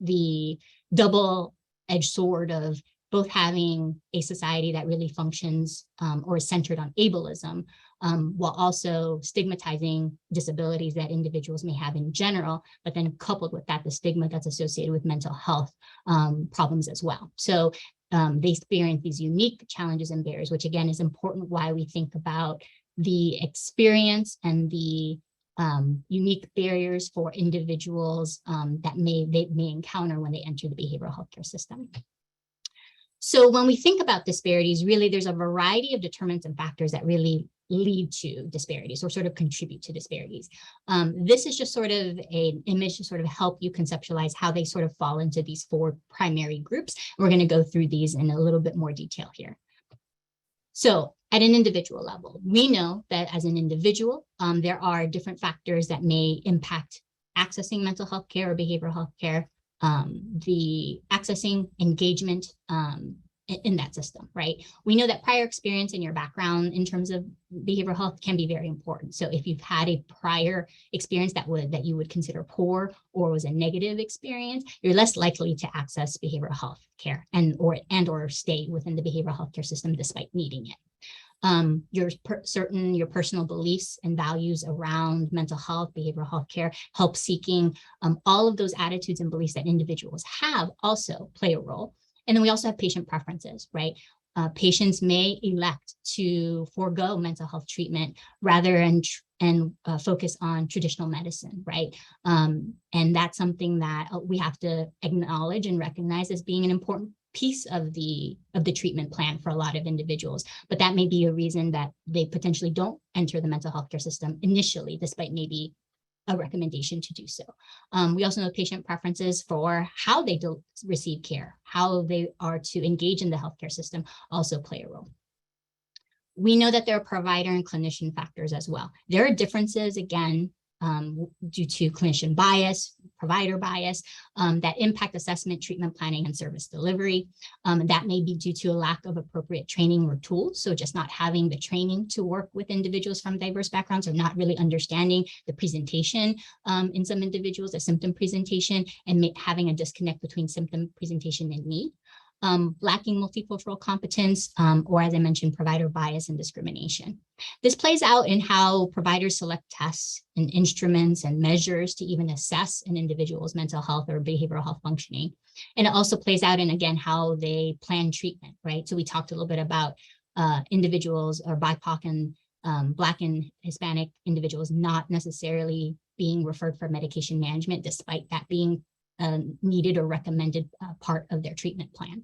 the double-edged sword of both having a society that really functions or is centered on ableism, while also stigmatizing disabilities that individuals may have in general, but then coupled with that, the stigma that's associated with mental health problems as well. So they experience these unique challenges and barriers, which again is important why we think about the experience and the unique barriers for individuals that they may encounter when they enter the behavioral healthcare system. So when we think about disparities, really there's a variety of determinants and factors that really lead to disparities or sort of contribute to disparities. This is just sort of an image to sort of help you conceptualize how they sort of fall into these four primary groups. We're going to go through these in a little bit more detail here. So at an individual level, we know that as an individual, there are different factors that may impact accessing mental health care or behavioral health care, the accessing engagement in that system, right? We know that prior experience in your background in terms of behavioral health can be very important. So if you've had a prior experience that you would consider poor or was a negative experience, you're less likely to access behavioral health care and or stay within the behavioral health care system despite needing it. Your personal beliefs and values around mental health, behavioral health care, help seeking, all of those attitudes and beliefs that individuals have also play a role. And then we also have patient preferences, right? Patients may elect to forego mental health treatment rather and focus on traditional medicine, right? And that's something that we have to acknowledge and recognize as being an important piece of the treatment plan for a lot of individuals, but that may be a reason that they potentially don't enter the mental health care system initially, despite maybe a recommendation to do so. We also know patient preferences for how they receive care, how they are to engage in the healthcare system also play a role. We know that there are provider and clinician factors as well. There are differences, again, due to clinician bias, provider bias, that impact assessment, treatment planning, and service delivery. That may be due to a lack of appropriate training or tools. So just not having the training to work with individuals from diverse backgrounds, or not really understanding the presentation in some individuals, the symptom presentation, and having a disconnect between symptom presentation and need. Lacking multicultural competence, or as I mentioned, provider bias and discrimination. This plays out in how providers select tests and instruments and measures to even assess an individual's mental health or behavioral health functioning. And it also plays out in, again, how they plan treatment, right? So we talked a little bit about individuals or BIPOC and Black and Hispanic individuals not necessarily being referred for medication management, despite that being needed or recommended part of their treatment plan.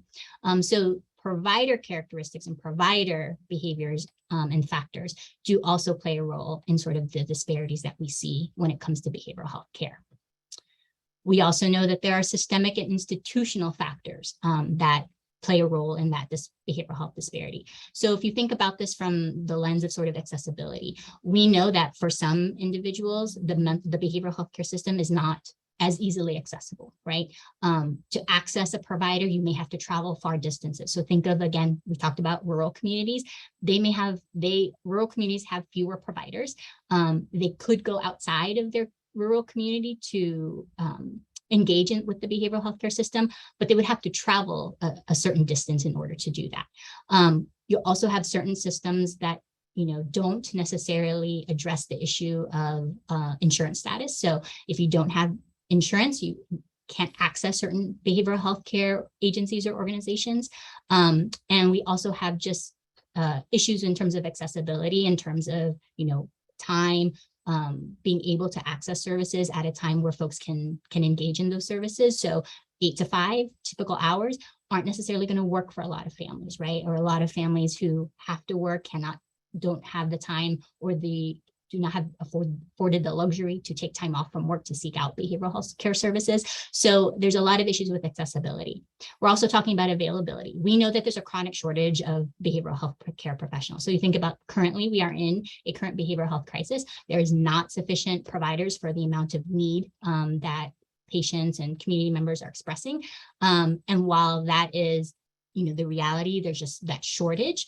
So provider characteristics and provider behaviors and factors do also play a role in sort of the disparities that we see when it comes to behavioral health care. We also know that there are systemic and institutional factors that play a role in that behavioral health disparity. So if you think about this from the lens of sort of accessibility, we know that for some individuals, the behavioral health care system is not as easily accessible, right? To access a provider, you may have to travel far distances. So think of, again, we talked about rural communities. Rural communities have fewer providers. They could go outside of their rural community to engage with the behavioral healthcare system, but they would have to travel a certain distance in order to do that. You also have certain systems that don't necessarily address the issue of insurance status. So if you don't have insurance, you can't access certain behavioral health care agencies or organizations. And we also have just issues in terms of accessibility, in terms of, time, being able to access services at a time where folks can engage in those services. So 8 to 5 typical hours aren't necessarily going to work for a lot of families, right? Or a lot of families who have to work don't have the time or the do not have afforded the luxury to take time off from work to seek out behavioral health care services. So there's a lot of issues with accessibility. We're also talking about availability. We know that there's a chronic shortage of behavioral health care professionals. So you think about currently, we are in a current behavioral health crisis. There is not sufficient providers for the amount of need that patients and community members are expressing. And while that is the reality, there's just that shortage.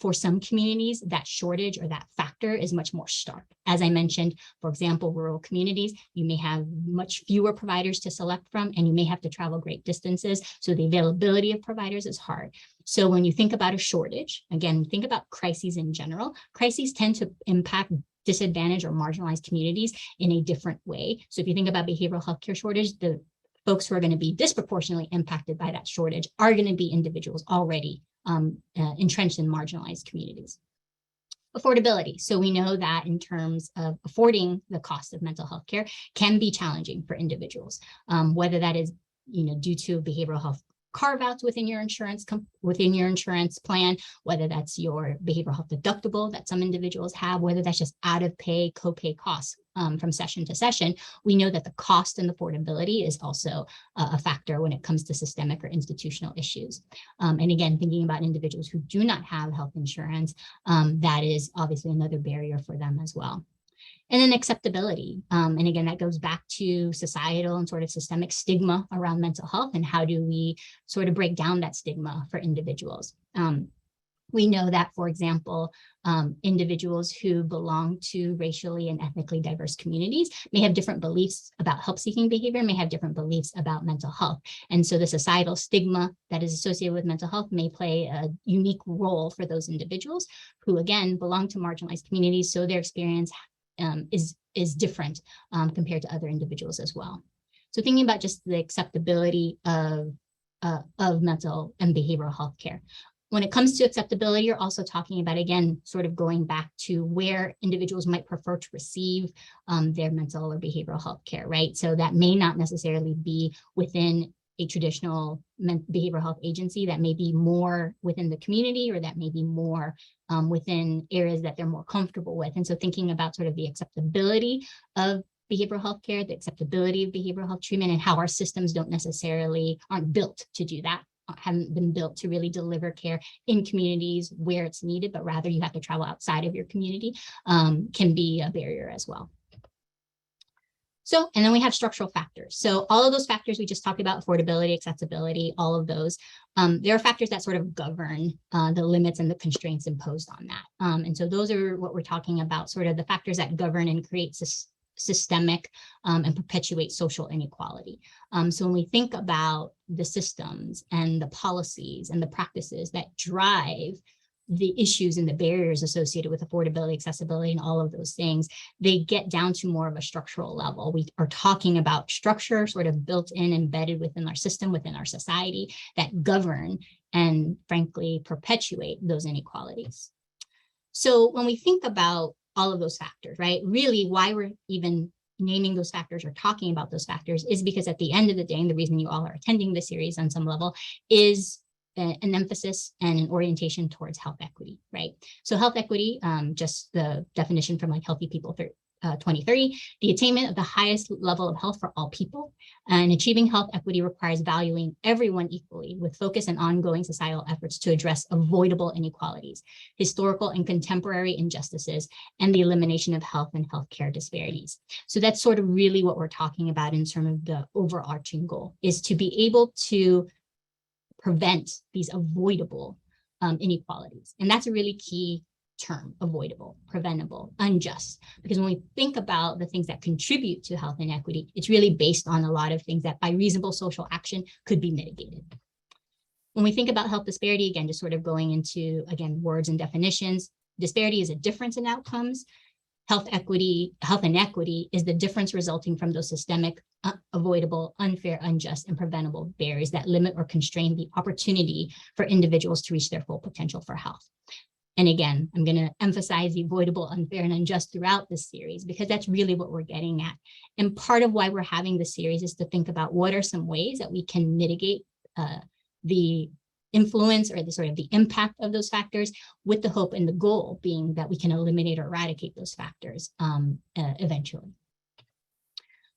For some communities, that shortage or that factor is much more stark. As I mentioned, for example, rural communities, you may have much fewer providers to select from, and you may have to travel great distances. So the availability of providers is hard. So when you think about a shortage, again, think about crises in general. Crises tend to impact disadvantaged or marginalized communities in a different way. So if you think about behavioral health care shortage, the folks who are going to be disproportionately impacted by that shortage are going to be individuals already entrenched in marginalized communities. Affordability. So we know that in terms of affording the cost of mental health care can be challenging for individuals, whether that is due to behavioral health carve-outs within your insurance plan, whether that's your behavioral health deductible that some individuals have, whether that's just out-of-pay copay costs from session to session. We know that the cost and affordability is also a factor when it comes to systemic or institutional issues. And again, thinking about individuals who do not have health insurance, that is obviously another barrier for them as well. And then acceptability. And again, that goes back to societal and sort of systemic stigma around mental health, and how do we sort of break down that stigma for individuals. We know that, for example, individuals who belong to racially and ethnically diverse communities may have different beliefs about help-seeking behavior, may have different beliefs about mental health. And so the societal stigma that is associated with mental health may play a unique role for those individuals who, again, belong to marginalized communities, so their experience is different compared to other individuals as well. So thinking about just the acceptability of mental and behavioral health care. When it comes to acceptability, you're also talking about, again, sort of going back to where individuals might prefer to receive their mental or behavioral health care, right? So that may not necessarily be within a traditional behavioral health agency, that may be more within the community, or that may be more within areas that they're more comfortable with. And so thinking about sort of the acceptability of behavioral health care, the acceptability of behavioral health treatment, and how our systems aren't built to do that, haven't been built to really deliver care in communities where it's needed, but rather you have to travel outside of your community, can be a barrier as well. So, and then we have structural factors. So all of those factors we just talked about, affordability, accessibility, all of those, there are factors that sort of govern the limits and the constraints imposed on that. And so those are what we're talking about, sort of the factors that govern and create systemic and perpetuate social inequality. So when we think about the systems and the policies and the practices that drive the issues and the barriers associated with affordability, accessibility, and all of those things, they get down to more of a structural level. We are talking about structure sort of built in, embedded within our system, within our society, that govern and frankly perpetuate those inequalities. So when we think about all of those factors, right, really why we're even naming those factors or talking about those factors is because at the end of the day, and the reason you all are attending this series on some level, is an emphasis and an orientation towards health equity, right? So health equity, just the definition from like Healthy People 2030, the attainment of the highest level of health for all people. And achieving health equity requires valuing everyone equally, with focus and ongoing societal efforts to address avoidable inequalities, historical and contemporary injustices, and the elimination of health and healthcare disparities. So that's sort of really what we're talking about in terms of the overarching goal, is to be able to prevent these avoidable inequalities. And that's a really key term: avoidable, preventable, unjust. Because when we think about the things that contribute to health inequity, it's really based on a lot of things that by reasonable social action could be mitigated. When we think about health disparity, again, just sort of going into, again, words and definitions, disparity is a difference in outcomes. Health inequity is the difference resulting from those systemic, avoidable, unfair, unjust, and preventable barriers that limit or constrain the opportunity for individuals to reach their full potential for health. And again, I'm going to emphasize the avoidable, unfair, and unjust throughout this series, because that's really what we're getting at. And part of why we're having this series is to think about what are some ways that we can mitigate the influence or the sort of the impact of those factors, with the hope and the goal being that we can eliminate or eradicate those factors eventually.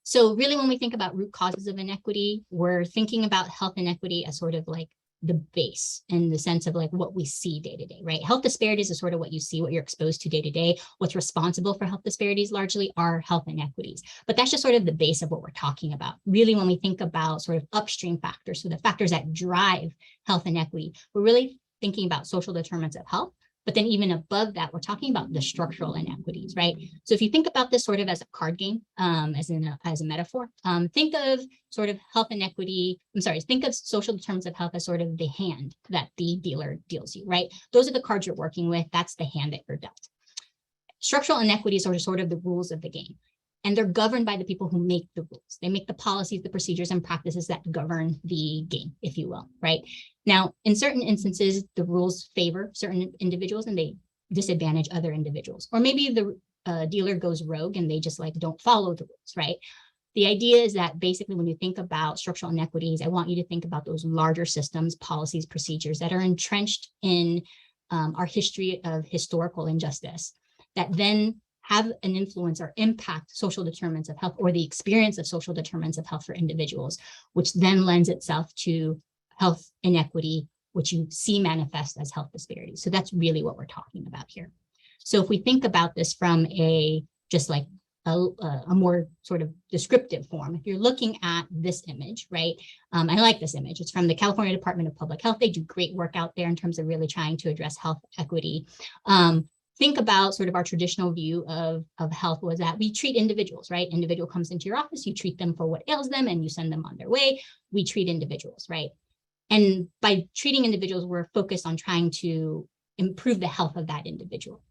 So really, when we think about root causes of inequity, we're thinking about health inequity as sort of like the base in the sense of like what we see day to day, right? Health disparities is sort of what you see, what you're exposed to day to day. What's responsible for health disparities largely are health inequities, but that's just sort of the base of what we're talking about. Really, when we think about sort of upstream factors, so the factors that drive health inequity, we're really thinking about social determinants of health. But then even above that, we're talking about the structural inequities, right? So if you think about this sort of as a card game, as a metaphor, think of sort of health inequity, think of social determinants of health as sort of the hand that the dealer deals you, right? Those are the cards you're working with. That's the hand that you're dealt. Structural inequities are sort of the rules of the game. And they're governed by the people who make the rules. They make the policies, the procedures, and practices that govern the game, if you will, right? Now, in certain instances, the rules favor certain individuals and they disadvantage other individuals. Or maybe the dealer goes rogue and they just like don't follow the rules, right? The idea is that basically when you think about structural inequities, I want you to think about those larger systems, policies, procedures that are entrenched in our history of historical injustice that then have an influence or impact social determinants of health or the experience of social determinants of health for individuals, which then lends itself to health inequity, which you see manifest as health disparities. So that's really what we're talking about here. So if we think about this from a more sort of descriptive form, if you're looking at this image, right? I like this image. It's from the California Department of Public Health. They do great work out there in terms of really trying to address health equity. Think about sort of our traditional view of health was that we treat individuals, right? Individual comes into your office, you treat them for what ails them and you send them on their way. We treat individuals, right? And by treating individuals, we're focused on trying to improve the health of that individual.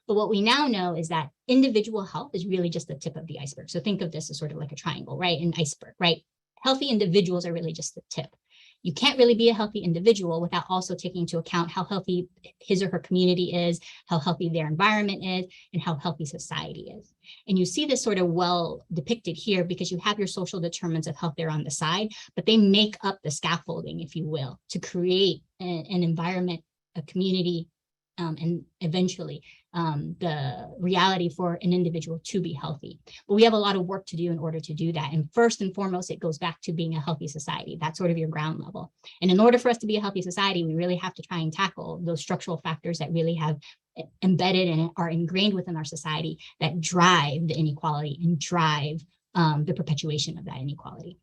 But what we now know is that individual health is really just the tip of the iceberg. So think of this as sort of like a triangle, right? An iceberg, right? Healthy individuals are really just the tip. You can't really be a healthy individual without also taking into account how healthy his or her community is, how healthy their environment is, and how healthy society is. And you see this sort of well depicted here because you have your social determinants of health there on the side, but they make up the scaffolding, if you will, to create an environment, a community, and eventually the reality for an individual to be healthy. But we have a lot of work to do in order to do that. And first and foremost, it goes back to being a healthy society. That's sort of your ground level. And in order for us to be a healthy society, we really have to try and tackle those structural factors that really have embedded and are ingrained within our society that drive the inequality and drive the perpetuation of that inequality.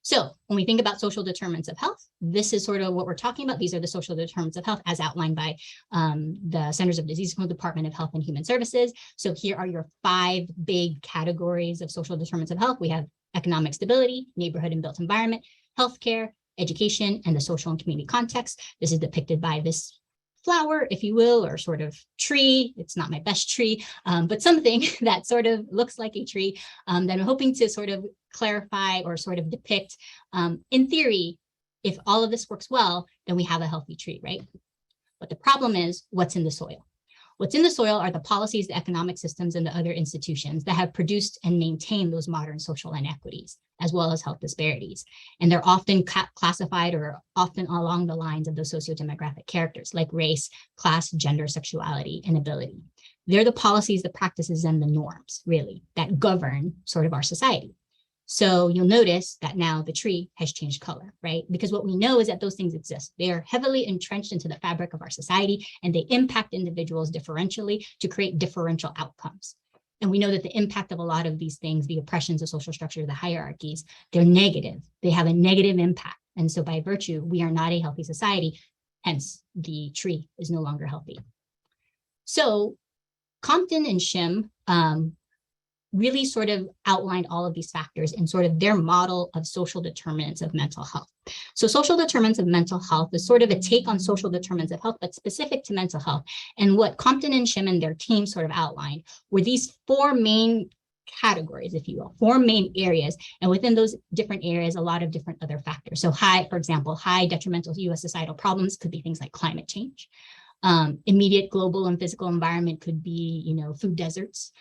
So when we think about social determinants of health, this is sort of what we're talking about. These are the social determinants of health as outlined by the Centers of Disease Control, Department of Health and Human Services. So here are your 5 big categories of social determinants of health. We have economic stability, neighborhood and built environment, healthcare, education, and the social and community context. This is depicted by this flower, if you will, or sort of tree. It's not my best tree, but something that sort of looks like a tree that I'm hoping to sort of clarify or sort of depict. In theory, if all of this works well, then we have a healthy tree, right? But the problem is what's in the soil. What's in the soil are the policies, the economic systems, and the other institutions that have produced and maintained those modern social inequities, as well as health disparities. And they're often classified or often along the lines of those sociodemographic characters like race, class, gender, sexuality, and ability. They're the policies, the practices, and the norms, really, that govern sort of our society. So you'll notice that now the tree has changed color, right? Because what we know is that those things exist. They are heavily entrenched into the fabric of our society, and they impact individuals differentially to create differential outcomes. And we know that the impact of a lot of these things, the oppressions of social structure, the hierarchies, they're negative. They have a negative impact. And so by virtue, we are not a healthy society. Hence, the tree is no longer healthy. So Compton and Shim really sort of outlined all of these factors in sort of their model of social determinants of mental health. So social determinants of mental health is sort of a take on social determinants of health, but specific to mental health. And what Compton and Shim and their team sort of outlined were these 4 main categories, if you will, 4 main areas. And within those different areas, a lot of different other factors. So for example, high detrimental to US societal problems could be things like climate change. Immediate global and physical environment could be, food deserts.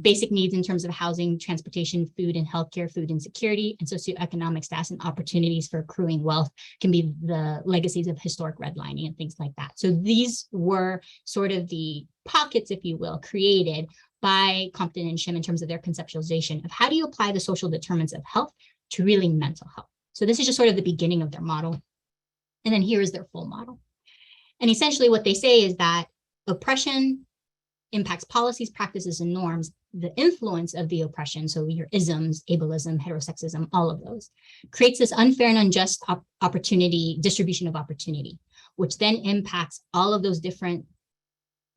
Basic needs in terms of housing, transportation, food and healthcare, food insecurity, and socioeconomic status and opportunities for accruing wealth can be the legacies of historic redlining and things like that. So these were sort of the pockets, if you will, created by Compton and Shim in terms of their conceptualization of how do you apply the social determinants of health to really mental health. So this is just sort of the beginning of their model. And then here is their full model. And essentially what they say is that oppression impacts policies, practices, and norms, the influence of the oppression, so your isms, ableism, heterosexism, all of those, creates this unfair and unjust distribution of opportunity, which then impacts all of those different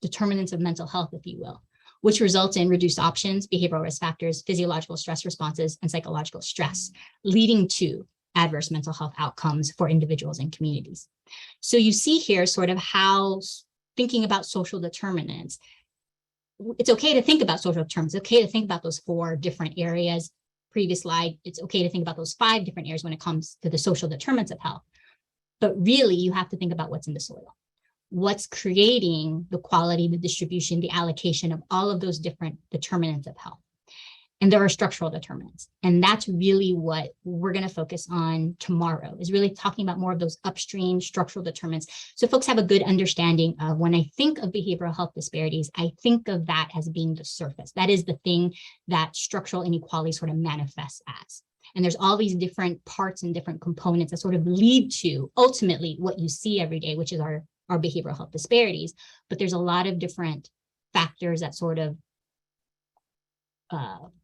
determinants of mental health, if you will, which results in reduced options, behavioral risk factors, physiological stress responses, and psychological stress, leading to adverse mental health outcomes for individuals and communities. So you see here sort of how thinking about social determinants, it's okay to think about social determinants. It's okay to think about those 4 different areas. Previous slide, it's okay to think about those 5 different areas when it comes to the social determinants of health. But really, you have to think about what's in the soil. What's creating the quality, the distribution, the allocation of all of those different determinants of health. And there are structural determinants. And that's really what we're going to focus on tomorrow, is really talking about more of those upstream structural determinants. So folks have a good understanding of, when I think of behavioral health disparities, I think of that as being the surface. That is the thing that structural inequality sort of manifests as. And there's all these different parts and different components that sort of lead to ultimately what you see every day, which is our behavioral health disparities. But there's a lot of different factors that sort of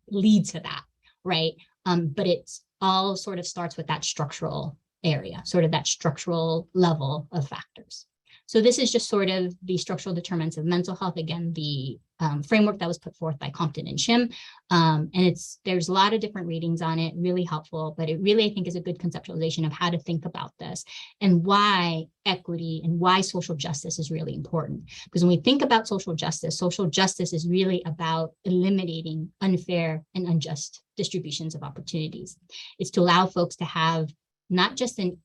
lead to that, right? But it's all sort of starts with that structural area, sort of that structural level of factors. So this is just sort of the structural determinants of mental health. Again, the framework that was put forth by Compton and Shim. And there's a lot of different readings on it, really helpful, but it really, I think, is a good conceptualization of how to think about this and why equity and why social justice is really important. Because when we think about social justice is really about eliminating unfair and unjust distributions of opportunities. It's to allow folks to have not just an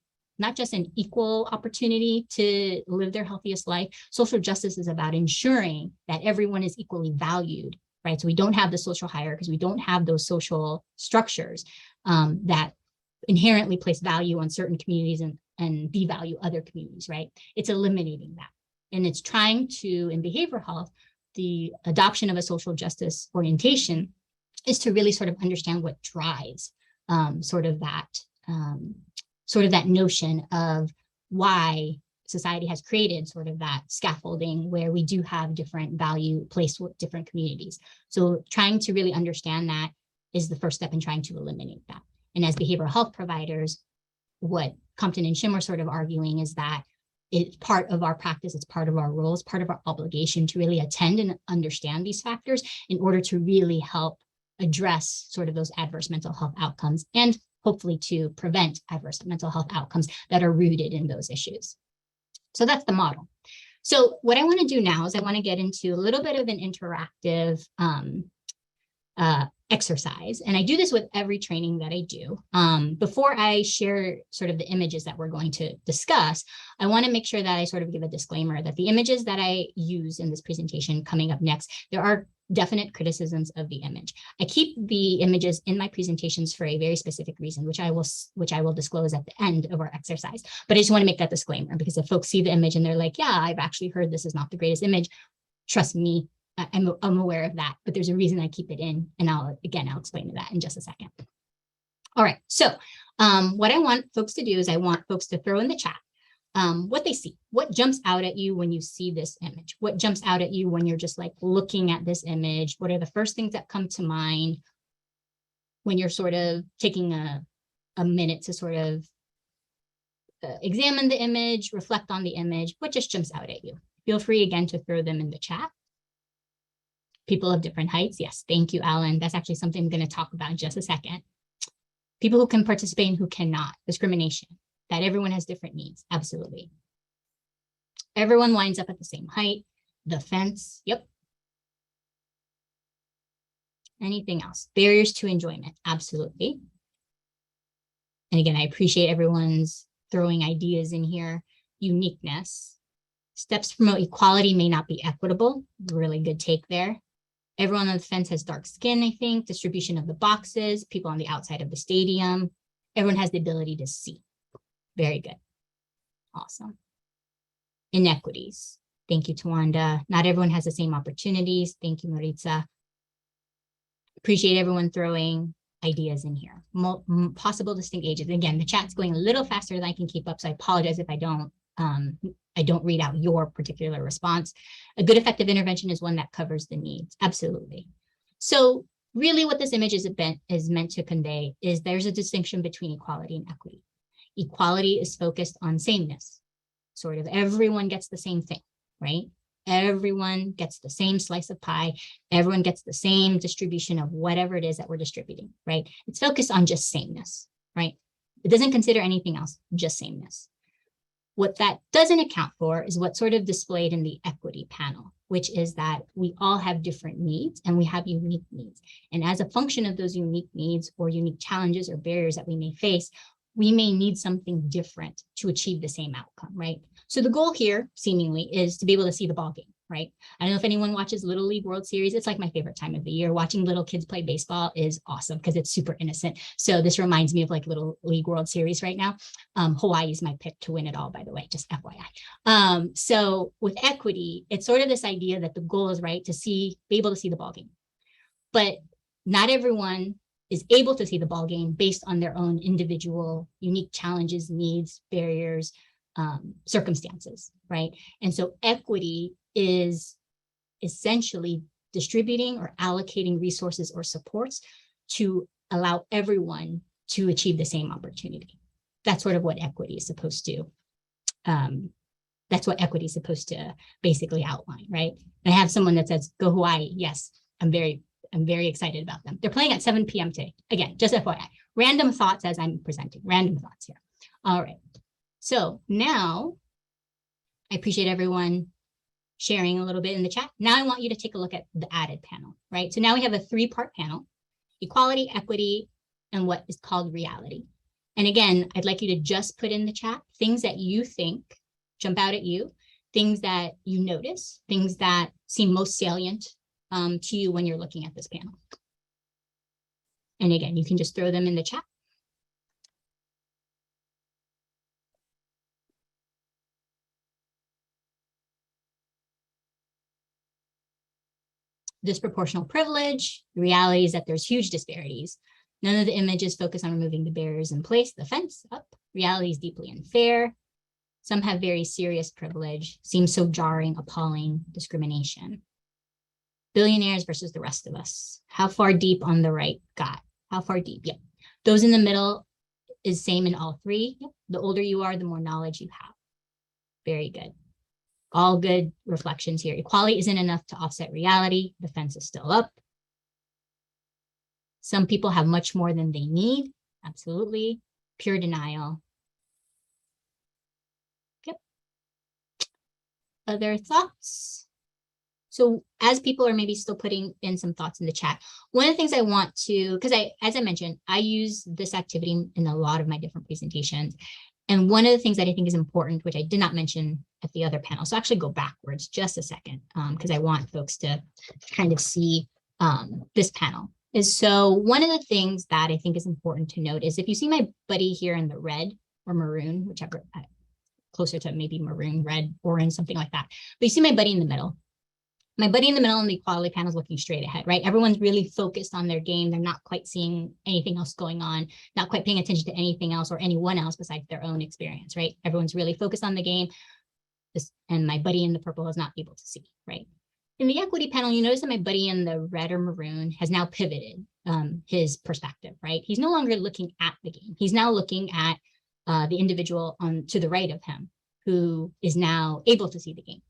equal opportunity to live their healthiest life. Social justice is about ensuring that everyone is equally valued, right? So we don't have the social hierarchies, we don't have those social structures that inherently place value on certain communities and devalue other communities, right? It's eliminating that. And it's trying to, in behavioral health, the adoption of a social justice orientation is to really sort of understand what drives sort of that notion of why society has created sort of that scaffolding where we do have different value placed with different communities. So trying to really understand that is the first step in trying to eliminate that. And as behavioral health providers, what Compton and Shim are sort of arguing is that it's part of our practice, it's part of our role, it's part of our obligation to really attend and understand these factors in order to really help address sort of those adverse mental health outcomes and hopefully to prevent adverse mental health outcomes that are rooted in those issues. So that's the model. So what I want to do now is I want to get into a little bit of an interactive exercise. And I do this with every training that I do. Before I share sort of the images that we're going to discuss, I want to make sure that I sort of give a disclaimer that the images that I use in this presentation coming up next, there are definite criticisms of the image. I keep the images in my presentations for a very specific reason, which I will disclose at the end of our exercise. But I just want to make that disclaimer, because if folks see the image and they're like, yeah, I've actually heard this is not the greatest image, trust me, I'm aware of that, but there's a reason I keep it in. And I'll explain that in just a second. All right, so what I want folks to do is I want folks to throw in the chat what they see, what jumps out at you when you see this image, what jumps out at you when you're just like looking at this image, what are the first things that come to mind when you're sort of taking a minute to sort of examine the image, reflect on the image, what just jumps out at you? Feel free again to throw them in the chat. People of different heights, yes, thank you, Alan. That's actually something I'm going to talk about in just a second. People who can participate and who cannot, discrimination. That everyone has different needs, absolutely. Everyone lines up at the same height, the fence, yep. Anything else? Barriers to enjoyment, absolutely. And again, I appreciate everyone's throwing ideas in here. Uniqueness, Steps to promote equality may not be equitable. Really good take there. Everyone on the fence has dark skin, I think. Distribution of the boxes, people on the outside of the stadium. Everyone has the ability to see. Very good. Awesome. Inequities. Thank you, Tawanda. Not everyone has the same opportunities. Thank you, Maritza. Appreciate everyone throwing ideas in here. Possible distinct ages. Again, the chat's going a little faster than I can keep up, so I apologize if I don't read out your particular response. A good effective intervention is one that covers the needs. Absolutely. So really what this image is meant to convey is there's a distinction between equality and equity. Equality is focused on sameness. Sort of everyone gets the same thing, right? Everyone gets the same slice of pie. Everyone gets the same distribution of whatever it is that we're distributing, right? It's focused on just sameness, right? It doesn't consider anything else, just sameness. What that doesn't account for is what's sort of displayed in the equity panel, which is that we all have different needs and we have unique needs. And as a function of those unique needs or unique challenges or barriers that we may face, we may need something different to achieve the same outcome, right? So the goal here, seemingly, is to be able to see the ball game, right? I don't know if anyone watches Little League World Series. It's like my favorite time of the year. Watching little kids play baseball is awesome because it's super innocent. So this reminds me of like Little League World Series right now. Hawaii is my pick to win it all, by the way, just FYI. So with equity, it's sort of this idea that the goal is, right, to be able to see the ball game. But not everyone is able to see the ball game based on their own individual unique challenges, needs, barriers, circumstances, right? And so equity is essentially distributing or allocating resources or supports to allow everyone to achieve the same opportunity. That's sort of what equity is supposed to, basically outline, right? And I have someone that says, go Hawaii. Yes, I'm very excited about them. They're playing at 7 p.m. today. Again, just FYI, random thoughts as I'm presenting, random thoughts here. All right. So now I appreciate everyone sharing a little bit in the chat. Now I want you to take a look at the added panel, right? So now we have a 3-part panel: equality, equity, and what is called reality. And again, I'd like you to just put in the chat things that you think jump out at you, things that you notice, things that seem most salient to you when you're looking at this panel. And again, you can just throw them in the chat. Disproportional privilege. The reality is that there's huge disparities. None of the images focus on removing the barriers in place. The fence up. Reality is deeply unfair. Some have very serious privilege. Seems so jarring, appalling. Discrimination. Billionaires versus the rest of us. How far deep on the right got? How far deep? Yep. Those in the middle is same in all 3. Yep. The older you are, the more knowledge you have. Very good. All good reflections here. Equality isn't enough to offset reality. The fence is still up. Some people have much more than they need. Absolutely. Pure denial. Yep. Other thoughts? So as people are maybe still putting in some thoughts in the chat, one of the things I want to, because as I mentioned, I use this activity in a lot of my different presentations. And one of the things that I think is important, which I did not mention at the other panel, so actually go backwards just a second, because I want folks to kind of see this panel, is so one of the things that I think is important to note is if you see my buddy here in the red or maroon, whichever, closer to maybe maroon, red, orange, something like that, but you see my buddy in the middle. My buddy in the middle on the equality panel is looking straight ahead, right? Everyone's really focused on their game. They're not quite seeing anything else going on, not quite paying attention to anything else or anyone else besides their own experience, right? Everyone's really focused on the game. And my buddy in the purple is not able to see, right? In the equity panel, you notice that my buddy in the red or maroon has now pivoted his perspective, right? He's no longer looking at the game. He's now looking at the individual to the right of him who is now able to see the game.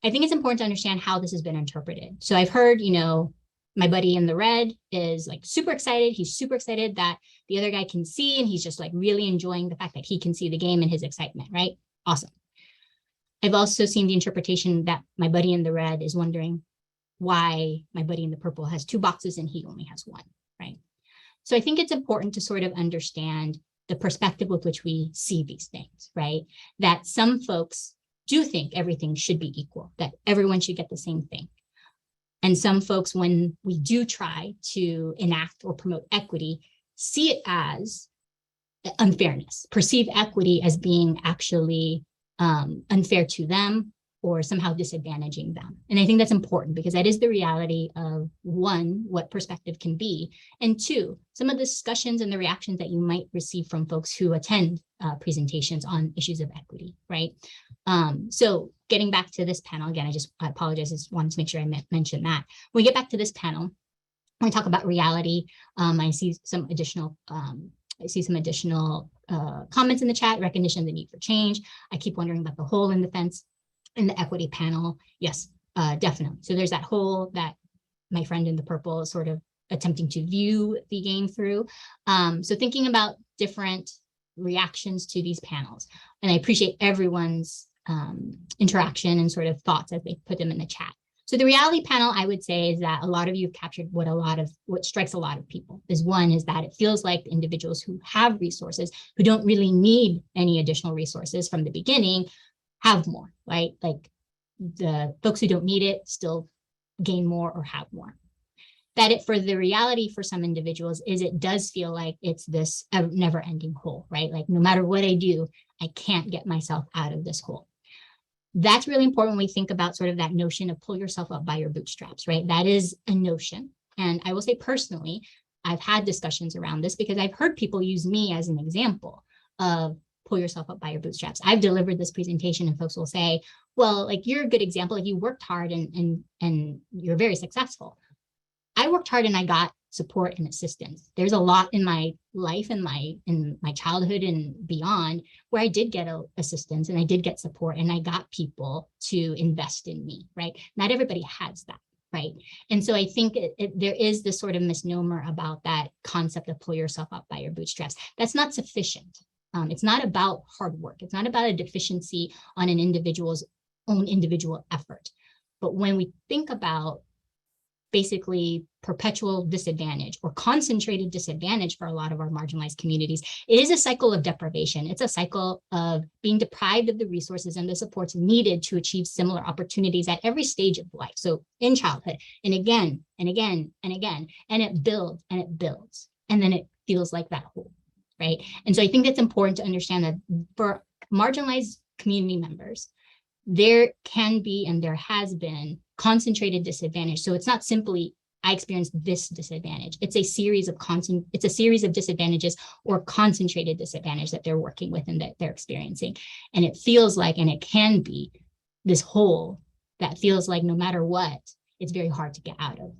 I think it's important to understand how this has been interpreted. So I've heard, my buddy in the red is like super excited. He's super excited that the other guy can see, and he's just like really enjoying the fact that he can see the game and his excitement, right? Awesome. I've also seen the interpretation that my buddy in the red is wondering why my buddy in the purple has 2 boxes and he only has 1, right? So I think it's important to sort of understand the perspective with which we see these things, right? That some folks do think everything should be equal, that everyone should get the same thing. And some folks, when we do try to enact or promote equity, see it as unfairness, perceive equity as being actually unfair to them or somehow disadvantaging them. And I think that's important because that is the reality of, one, what perspective can be, and two, some of the discussions and the reactions that you might receive from folks who attend presentations on issues of equity, right? So getting back to this panel, again, I apologize, I just wanted to make sure I mentioned that. When we get back to this panel, when we talk about reality, I see some additional comments in the chat, recognition of the need for change. I keep wondering about the hole in the fence in the equity panel. Yes, definitely. So there's that hole that my friend in the purple is sort of attempting to view the game through. So thinking about different reactions to these panels, and I appreciate everyone's interaction and sort of thoughts as they put them in the chat. So the reality panel, I would say, is that a lot of you have captured what strikes a lot of people. One is that it feels like individuals who have resources, who don't really need any additional resources from the beginning, have more, right? Like the folks who don't need it still gain more or have more. For the reality for some individuals is it does feel like it's this never-ending hole, right? Like no matter what I do, I can't get myself out of this hole. That's really important when we think about sort of that notion of pull yourself up by your bootstraps, right? That is a notion. And I will say personally, I've had discussions around this because I've heard people use me as an example of pull yourself up by your bootstraps. I've delivered this presentation and folks will say, well, like you're a good example, like you worked hard and you're very successful. I worked hard and I got support and assistance. There's a lot in my life and in my childhood and beyond where I did get assistance and I did get support and I got people to invest in me, right? Not everybody has that, right? And so I think there is this sort of misnomer about that concept of pull yourself up by your bootstraps. That's not sufficient. It's not about hard work. It's not about a deficiency on an individual's own individual effort. But when we think about basically perpetual disadvantage or concentrated disadvantage for a lot of our marginalized communities, it is a cycle of deprivation. It's a cycle of being deprived of the resources and the supports needed to achieve similar opportunities at every stage of life. So in childhood, and again, and again, and again, and it builds, and then it feels like that hole, right? And so I think it's important to understand that for marginalized community members, there can be and there has been concentrated disadvantage. So it's not simply I experienced this disadvantage. It's a series of disadvantages or concentrated disadvantage that they're working with and that they're experiencing. And it feels like, and it can be this hole that feels like no matter what, it's very hard to get out of.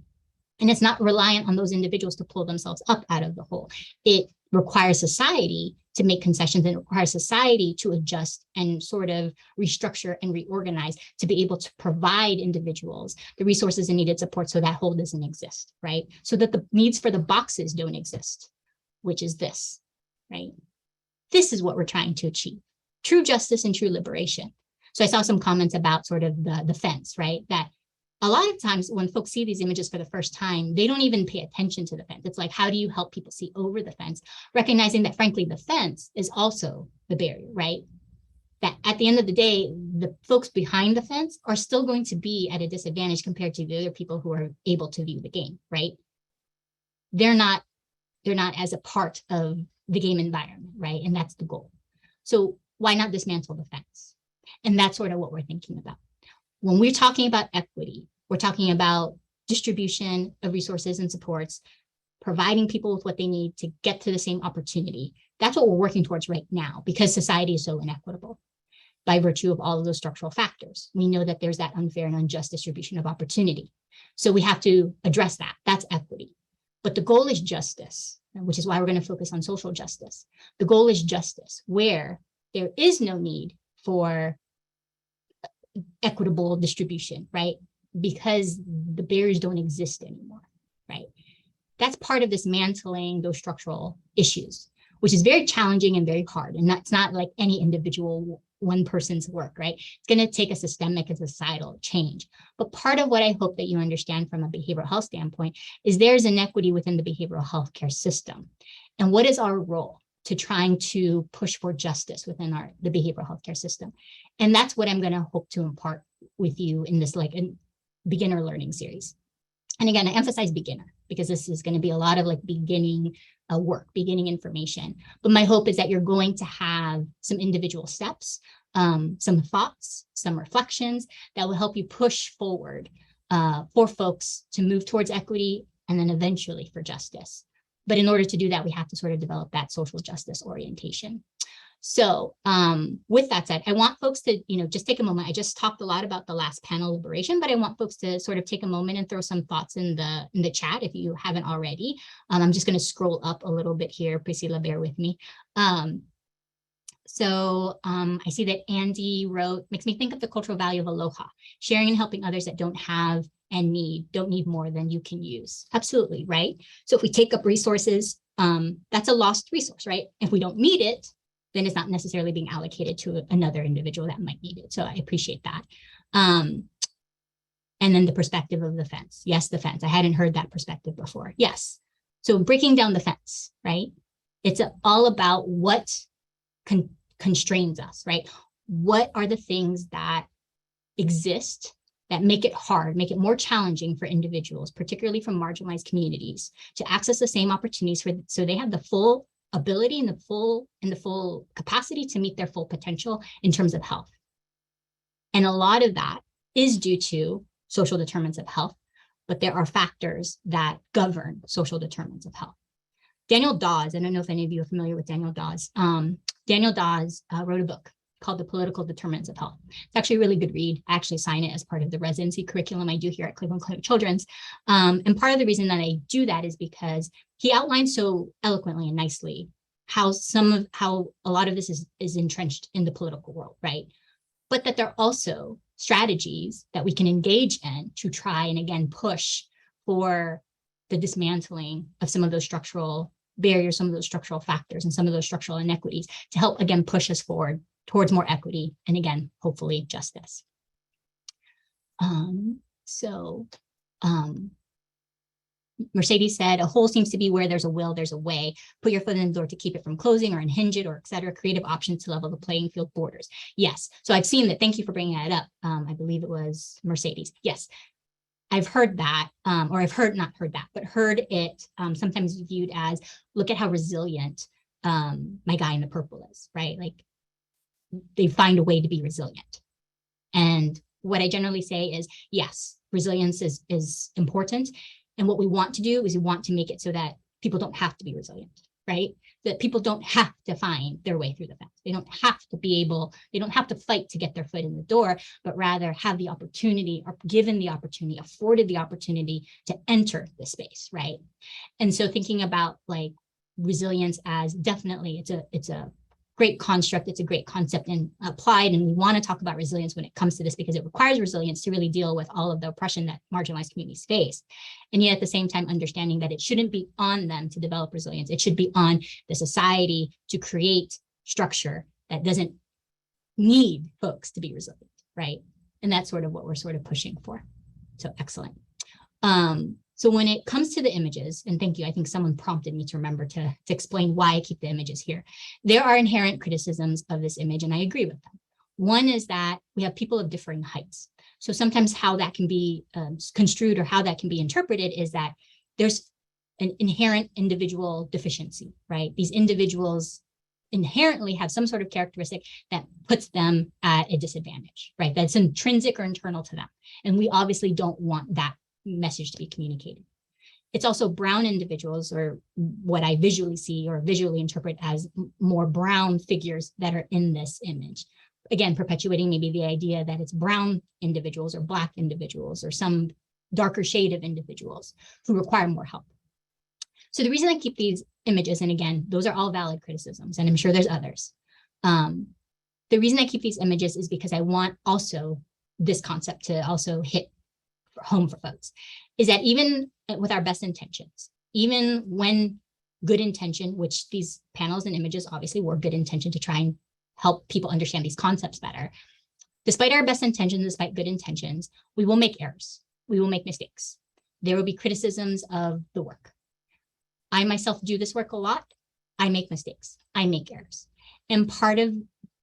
And it's not reliant on those individuals to pull themselves up out of the hole. It requires society to make concessions and requires society to adjust and sort of restructure and reorganize to be able to provide individuals the resources and needed support so that hole doesn't exist, right? So that the needs for the boxes don't exist, which is this, right? This is what we're trying to achieve, true justice and true liberation. So I saw some comments about sort of the fence, right? That a lot of times when folks see these images for the first time, they don't even pay attention to the fence. It's like, how do you help people see over the fence? Recognizing that, frankly, the fence is also the barrier, right? That at the end of the day, the folks behind the fence are still going to be at a disadvantage compared to the other people who are able to view the game, right? They're not as a part of the game environment, right? And that's the goal. So why not dismantle the fence? And that's sort of what we're thinking about. When we're talking about equity, we're talking about distribution of resources and supports, providing people with what they need to get to the same opportunity. That's what we're working towards right now because society is so inequitable by virtue of all of those structural factors. We know that there's that unfair and unjust distribution of opportunity. So we have to address that. That's equity. But the goal is justice, which is why we're going to focus on social justice. The goal is justice, where there is no need for equitable distribution, right? Because the barriers don't exist anymore, right? That's part of dismantling those structural issues, which is very challenging and very hard. And that's not like any individual one person's work, right? It's going to take a systemic and societal change. But part of what I hope that you understand from a behavioral health standpoint is there's inequity within the behavioral health care system. And what is our role? to trying to push for justice within the behavioral healthcare system. And that's what I'm going to hope to impart with you in this like a beginner learning series. And again, I emphasize beginner because this is going to be a lot of like beginning work, beginning information. But my hope is that you're going to have some individual steps, some thoughts, some reflections that will help you push forward for folks to move towards equity and then eventually for justice. But in order to do that, we have to sort of develop that social justice orientation. So with that said, I want folks to, just take a moment. I just talked a lot about the last panel, liberation, but I want folks to sort of take a moment and throw some thoughts in the chat if you haven't already. I'm just going to scroll up a little bit here. Priscilla, bear with me. So I see that Andy wrote, makes me think of the cultural value of aloha, sharing and helping others that don't have and don't need more than you can use. Absolutely, right? So if we take up resources, that's a lost resource, right? If we don't need it, then it's not necessarily being allocated to another individual that might need it. So I appreciate that. And then the perspective of the fence. Yes, the fence. I hadn't heard that perspective before. Yes. So breaking down the fence, right? It's all about what constrains us, right? What are the things that exist that make it hard, make it more challenging for individuals, particularly from marginalized communities, to access the same opportunities so they have the full ability and the full capacity to meet their full potential in terms of health. And a lot of that is due to social determinants of health, but there are factors that govern social determinants of health. Daniel Dawes, I don't know if any of you are familiar with Daniel Dawes. Daniel Dawes wrote a book called The Political Determinants of Health. It's actually a really good read. I actually sign it as part of the residency curriculum I do here at Cleveland Clinic Children's. And part of the reason that I do that is because he outlines so eloquently and nicely how a lot of this is entrenched in the political world, right? But that there are also strategies that we can engage in to try and again push for the dismantling of some of those structural barriers, some of those structural factors, and some of those structural inequities to help again push us forward towards more equity and again, hopefully justice. Mercedes said, a hole seems to be where there's a will, there's a way. Put your foot in the door to keep it from closing or unhinge it or et cetera. Creative options to level the playing field borders. Yes. So I've seen that. Thank you for bringing that up. I believe it was Mercedes. Yes. I've heard that, or I've not heard that, but heard it sometimes viewed as, look at how resilient my guy in the purple is, right? Like they find a way to be resilient. And what I generally say is, yes, resilience is important. And what we want to do is we want to make it so that people don't have to be resilient, right? That people don't have to find their way through the fence. They don't have to they don't have to fight to get their foot in the door, but rather have the opportunity or given the opportunity, afforded the opportunity to enter the space, right? And so thinking about like resilience as definitely it's a great construct, it's a great concept and applied. And we want to talk about resilience when it comes to this because it requires resilience to really deal with all of the oppression that marginalized communities face. And yet at the same time, understanding that it shouldn't be on them to develop resilience. It should be on the society to create structure that doesn't need folks to be resilient, right? And that's sort of what we're sort of pushing for. So excellent. So when it comes to the images, and thank you, I think someone prompted me to remember to explain why I keep the images here. There are inherent criticisms of this image, and I agree with them. One is that we have people of differing heights. So sometimes how that can be construed or how that can be interpreted is that there's an inherent individual deficiency, right? These individuals inherently have some sort of characteristic that puts them at a disadvantage, right? That's intrinsic or internal to them. And we obviously don't want that message to be communicated. It's also brown individuals, or what I visually see or visually interpret as more brown figures that are in this image. Again, perpetuating maybe the idea that it's brown individuals or Black individuals or some darker shade of individuals who require more help. So the reason I keep these images, and again, those are all valid criticisms, and I'm sure there's others. The reason I keep these images is because I want also this concept to also hit home for folks, is that even with our best intentions, even when good intention, which these panels and images obviously were good intention to try and help people understand these concepts better, despite our best intentions, despite good intentions, we will make errors. We will make mistakes. There will be criticisms of the work. I myself do this work a lot. I make mistakes, I make errors. And part of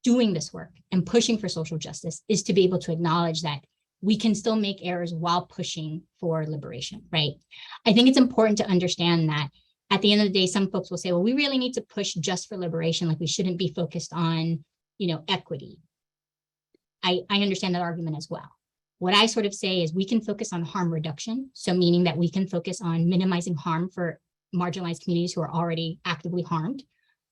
doing this work and pushing for social justice is to be able to acknowledge that we can still make errors while pushing for liberation, right? I think it's important to understand that at the end of the day, some folks will say, well, we really need to push just for liberation, like we shouldn't be focused on, equity. I understand that argument as well. What I sort of say is we can focus on harm reduction. So meaning that we can focus on minimizing harm for marginalized communities who are already actively harmed.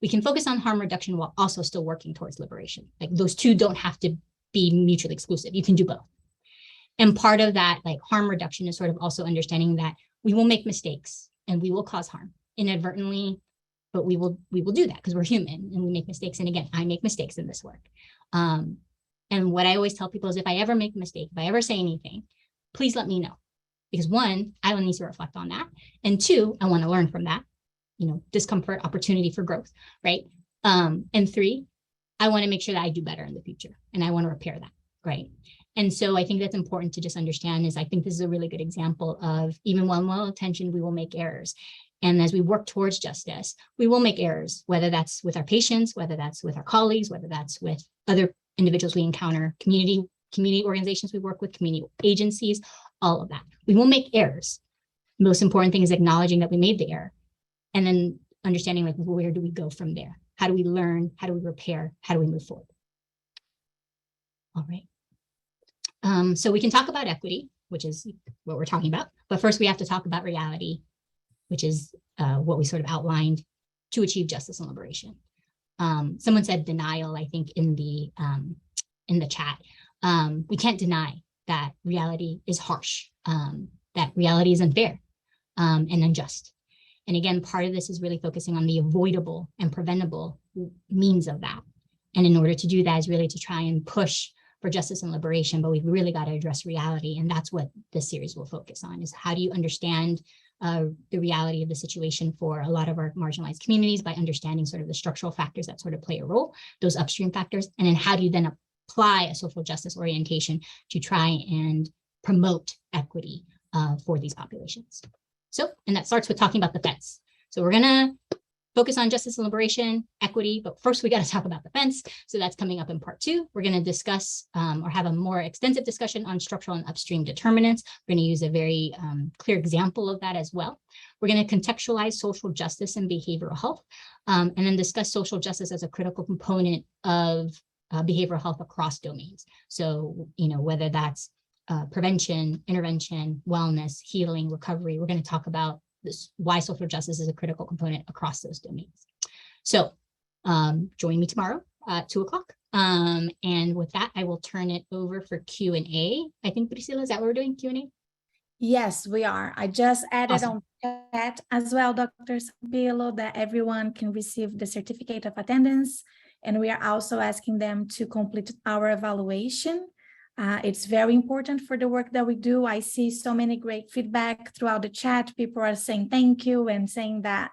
We can focus on harm reduction while also still working towards liberation. Like those two don't have to be mutually exclusive. You can do both. And part of that, like harm reduction, is sort of also understanding that we will make mistakes and we will cause harm inadvertently, but we will do that because we're human and we make mistakes. And again, I make mistakes in this work. And what I always tell people is if I ever make a mistake, if I ever say anything, please let me know. Because one, I will need to reflect on that. And two, I want to learn from that, discomfort, opportunity for growth, right? And three, I want to make sure that I do better in the future and I want to repair that, right? And so I think that's important to just understand is I think this is a really good example of even when well-intentioned, we will make errors. And as we work towards justice, we will make errors, whether that's with our patients, whether that's with our colleagues, whether that's with other individuals we encounter, community organizations we work with, community agencies, all of that. We will make errors. Most important thing is acknowledging that we made the error and then understanding like, where do we go from there? How do we learn? How do we repair? How do we move forward? All right. So we can talk about equity, which is what we're talking about. But first we have to talk about reality, which is what we sort of outlined to achieve justice and liberation. Someone said denial, I think, in the chat. We can't deny that reality is harsh, that reality is unfair and unjust. And again, part of this is really focusing on the avoidable and preventable means of that. And in order to do that is really to try and push for justice and liberation, but we've really got to address reality. And that's what this series will focus on, is how do you understand the reality of the situation for a lot of our marginalized communities by understanding sort of the structural factors that sort of play a role, those upstream factors, and then how do you then apply a social justice orientation to try and promote equity for these populations. So, and that starts with talking about the fence. So we're gonna focus on justice and liberation, equity, but first we got to talk about the fence. So that's coming up in part 2. We're going to discuss or have a more extensive discussion on structural and upstream determinants. We're going to use a very clear example of that as well. We're going to contextualize social justice and behavioral health, and then discuss social justice as a critical component of behavioral health across domains. So, whether that's prevention, intervention, wellness, healing, recovery, we're going to talk about this, why social justice is a critical component across those domains. So join me tomorrow at 2 o'clock. And with that, I will turn it over for Q&A. I think, Priscilla, is that what we're doing, Q&A? Yes, we are. I just added Awesome. on chat as well, Dr. Sampilo, that everyone can receive the certificate of attendance. And we are also asking them to complete our evaluation. It's very important for the work that we do. I see so many great feedback throughout the chat. People are saying thank you and saying that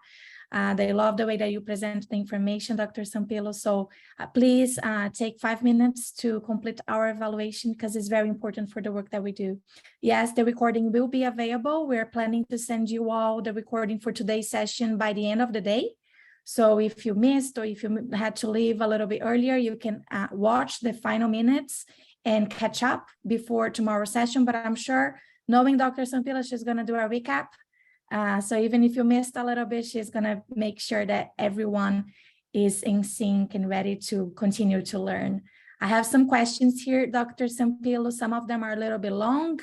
they love the way that you present the information, Dr. Sampilo. So please take 5 minutes to complete our evaluation because it's very important for the work that we do. Yes, the recording will be available. We're planning to send you all the recording for today's session by the end of the day. So if you missed or if you had to leave a little bit earlier, you can watch the final minutes and catch up before tomorrow's session. But I'm sure, knowing Dr. Sampilo, she's going to do a recap. So even if you missed a little bit, she's going to make sure that everyone is in sync and ready to continue to learn. I have some questions here, Dr. Sampilo. Some of them are a little bit long.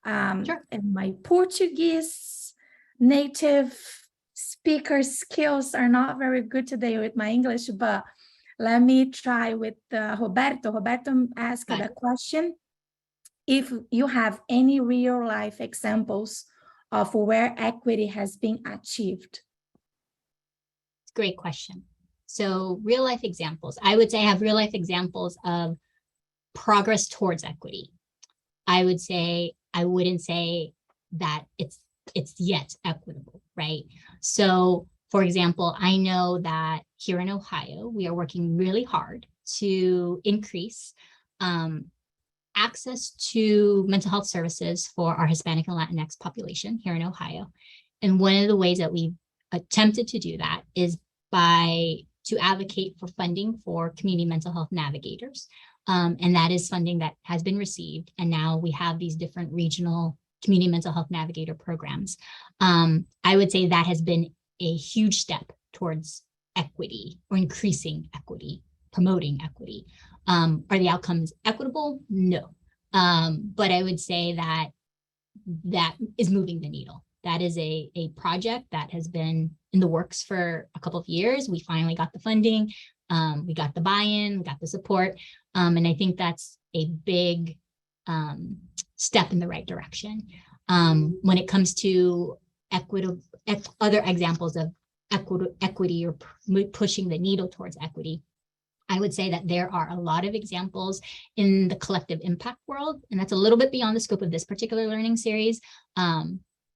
Sure. And my Portuguese native speaker skills are not very good today with my English, but let me try with Roberto. Roberto asked the question, if you have any real life examples of where equity has been achieved. Great question. So real life examples, I would say I have real life examples of progress towards equity. I would say, I wouldn't say that it's yet equitable, right? So for example, I know that here in Ohio, we are working really hard to increase access to mental health services for our Hispanic and Latinx population here in Ohio. And one of the ways that we've attempted to do that is to advocate for funding for community mental health navigators. And that is funding that has been received. And now we have these different regional community mental health navigator programs. I would say that has been a huge step towards equity or increasing equity, promoting equity. Are the outcomes equitable? No. But I would say that is moving the needle. That is a project that has been in the works for a couple of years. We finally got the funding. We got the buy-in, we got the support. And I think that's a big step in the right direction. When it comes to other examples of equity or pushing the needle towards equity, I would say that there are a lot of examples in the collective impact world, and that's a little bit beyond the scope of this particular learning series.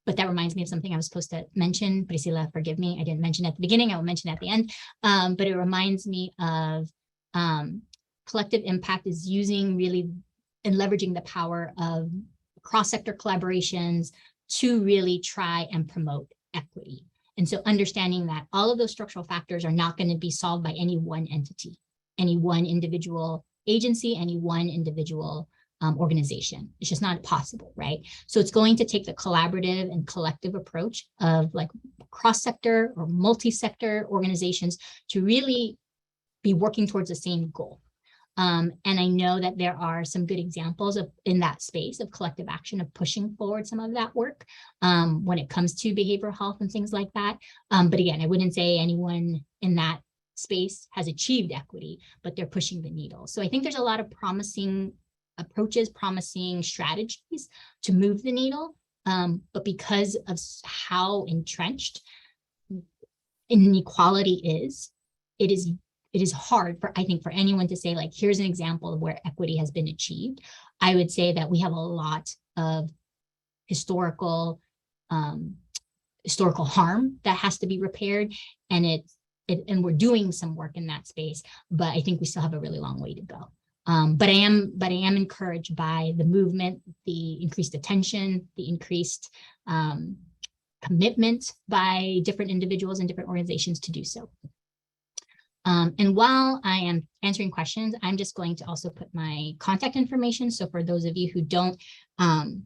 But that reminds me of something I was supposed to mention. Priscilla, forgive me, I didn't mention at the beginning, I will mention at the end. But it reminds me of collective impact is using really and leveraging the power of cross-sector collaborations to really try and promote equity. And so understanding that all of those structural factors are not going to be solved by any one entity, any one individual agency, any one individual organization. It's just not possible, right? So it's going to take the collaborative and collective approach of like cross-sector or multi-sector organizations to really be working towards the same goal. And I know that there are some good examples in that space of collective action of pushing forward some of that work when it comes to behavioral health and things like that. But again, I wouldn't say anyone in that space has achieved equity, but they're pushing the needle. So I think there's a lot of promising approaches, promising strategies to move the needle. But because of how entrenched inequality is, it is hard for, I think, for anyone to say, like, here's an example of where equity has been achieved. I would say that we have a lot of historical harm that has to be repaired, and and we're doing some work in that space, but I think we still have a really long way to go. But I am encouraged by the movement, the increased attention, the increased commitment by different individuals and different organizations to do so. And while I am answering questions, I'm just going to also put my contact information. So for those of you who don't, and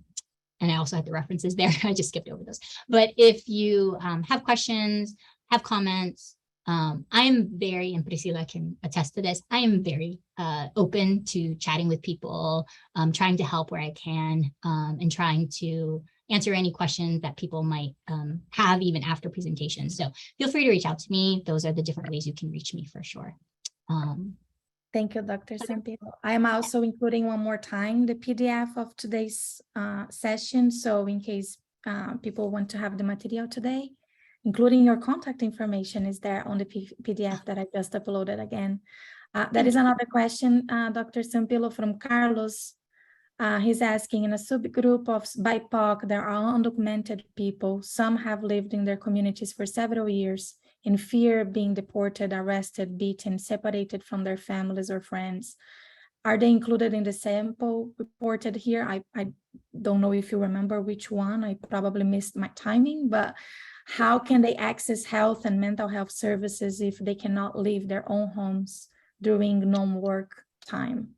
I also have the references there, I just skipped over those. But if you have questions, have comments, I am very, and Priscilla can attest to this, I am very open to chatting with people, trying to help where I can, and trying to answer any questions that people might have even after presentations. So feel free to reach out to me. Those are the different ways you can reach me for sure. Thank you, Dr. Sampilo. I am also including one more time the PDF of today's session. So in case people want to have the material today, including your contact information is there on the PDF that I just uploaded again. That is another question, Dr. Sampilo, from Carlos. He's asking, in a subgroup of BIPOC, there are undocumented people. Some have lived in their communities for several years in fear of being deported, arrested, beaten, separated from their families or friends. Are they included in the sample reported here? I don't know if you remember which one. I probably missed my timing, but how can they access health and mental health services if they cannot leave their own homes during non-work time?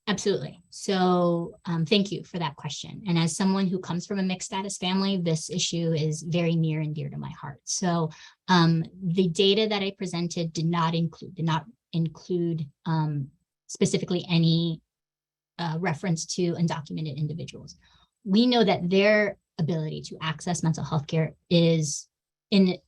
Absolutely. So thank you for that question. And as someone who comes from a mixed status family, this issue is very near and dear to my heart. So the data that I presented did not include specifically any reference to undocumented individuals. We know that their ability to access mental health care is at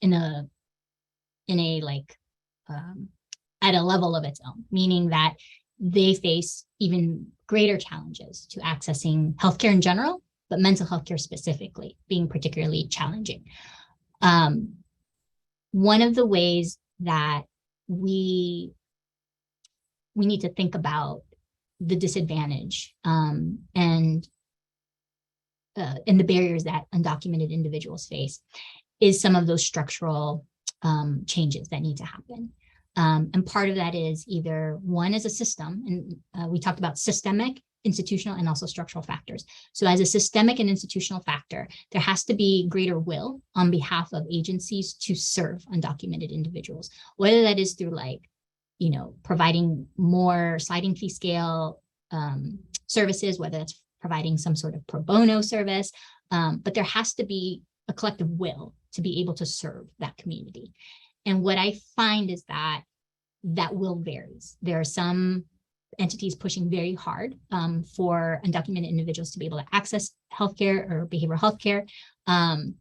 a level of its own, meaning that they face even greater challenges to accessing healthcare in general, but mental health care specifically being particularly challenging. One of the ways that we need to think about the disadvantage and the barriers that undocumented individuals face is some of those structural changes that need to happen. And part of that is either one is a system, and we talked about systemic institutional and also structural factors. So as a systemic and institutional factor, there has to be greater will on behalf of agencies to serve undocumented individuals, whether that is through like, providing more sliding fee scale services, whether that's providing some sort of pro bono service, but there has to be a collective will to be able to serve that community. And what I find is that will varies. There are some entities pushing very hard for undocumented individuals to be able to access healthcare or behavioral healthcare. And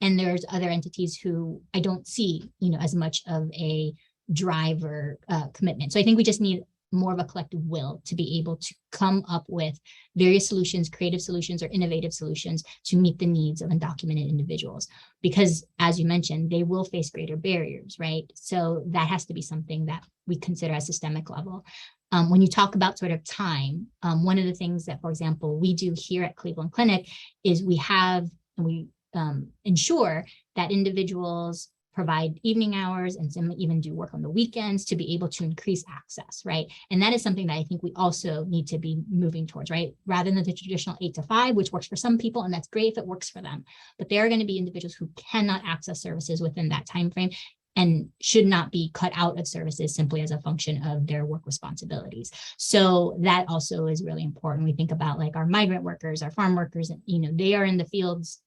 there's other entities who I don't see, as much of a drive or commitment. So I think we just need more of a collective will to be able to come up with various solutions, creative solutions or innovative solutions to meet the needs of undocumented individuals. Because as you mentioned, they will face greater barriers, right? So that has to be something that we consider at systemic level. When you talk about sort of time, one of the things that, for example, we do here at Cleveland Clinic is we ensure that individuals provide evening hours and some even do work on the weekends to be able to increase access, right? And that is something that I think we also need to be moving towards, right? Rather than the traditional 8 to 5, which works for some people, and that's great if it works for them. But there are going to be individuals who cannot access services within that time frame and should not be cut out of services simply as a function of their work responsibilities. So that also is really important. We think about like our migrant workers, our farm workers, they are in the fields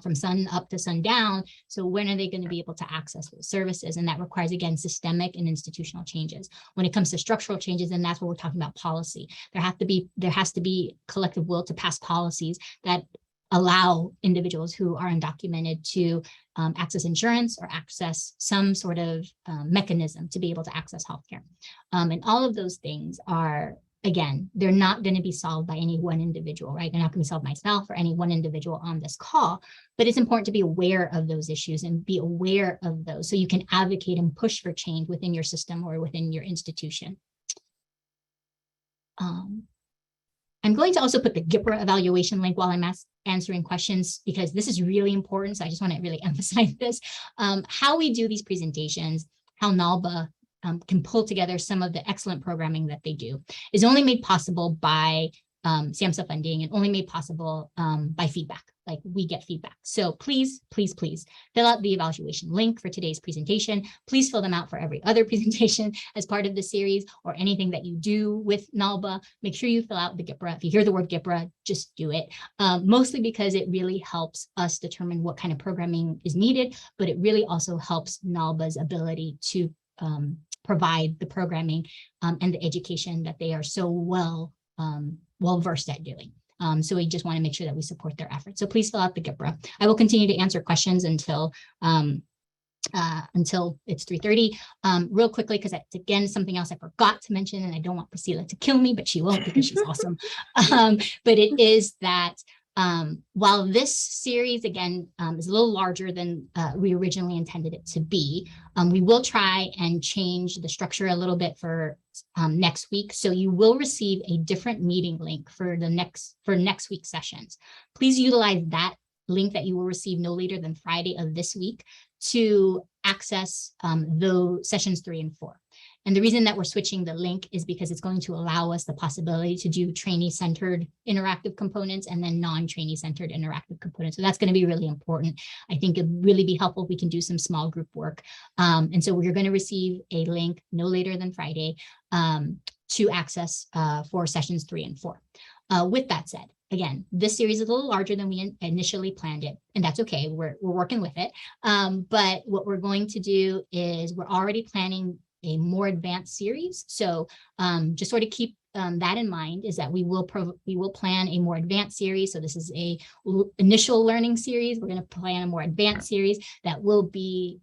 from sun up to sundown. So when are they going to be able to access those services? And that requires, again, systemic and institutional changes. When it comes to structural changes, and that's what we're talking about policy. There has to be collective will to pass policies that allow individuals who are undocumented to access insurance or access some sort of mechanism to be able to access healthcare. And all of those things are, again, they're not going to be solved by any one individual, right? They're not going to be solved by myself or any one individual on this call, but it's important to be aware of those issues and be aware of those so you can advocate and push for change within your system or within your institution. I'm going to also put the GIPRA evaluation link while I'm answering questions, because this is really important. So I just want to really emphasize this. How we do these presentations, how NALBA can pull together some of the excellent programming that they do is only made possible by SAMHSA funding and only made possible by feedback. Like we get feedback. So please, please, please fill out the evaluation link for today's presentation. Please fill them out for every other presentation as part of the series or anything that you do with NALBA. Make sure you fill out the GIPRA. If you hear the word GIPRA, just do it. Mostly because it really helps us determine what kind of programming is needed, but it really also helps NALBA's ability to provide the programming and the education that they are so well versed at doing. So we just want to make sure that we support their efforts. So please fill out the GIPRA. I will continue to answer questions until it's 3:30. Real quickly, because that's again something else I forgot to mention, and I don't want Priscilla to kill me, but she won't because she's awesome. But it is that while this series, again, is a little larger than we originally intended it to be, we will try and change the structure a little bit for next week. So you will receive a different meeting link for next week's sessions. Please utilize that link that you will receive no later than Friday of this week to access those sessions 3 and 4. And the reason that we're switching the link is because it's going to allow us the possibility to do trainee-centered interactive components and then non-trainee-centered interactive components. So that's going to be really important. I think it'd really be helpful if we can do some small group work. And so we're going to receive a link no later than Friday to access for sessions 3 and 4. With that said, again, this series is a little larger than we initially planned it, and that's okay. We're working with it. But what we're going to do is we're already planning a more advanced series. So just sort of keep that in mind, is that we will plan a more advanced series. So this is a initial learning series. We're going to plan a more advanced series that will be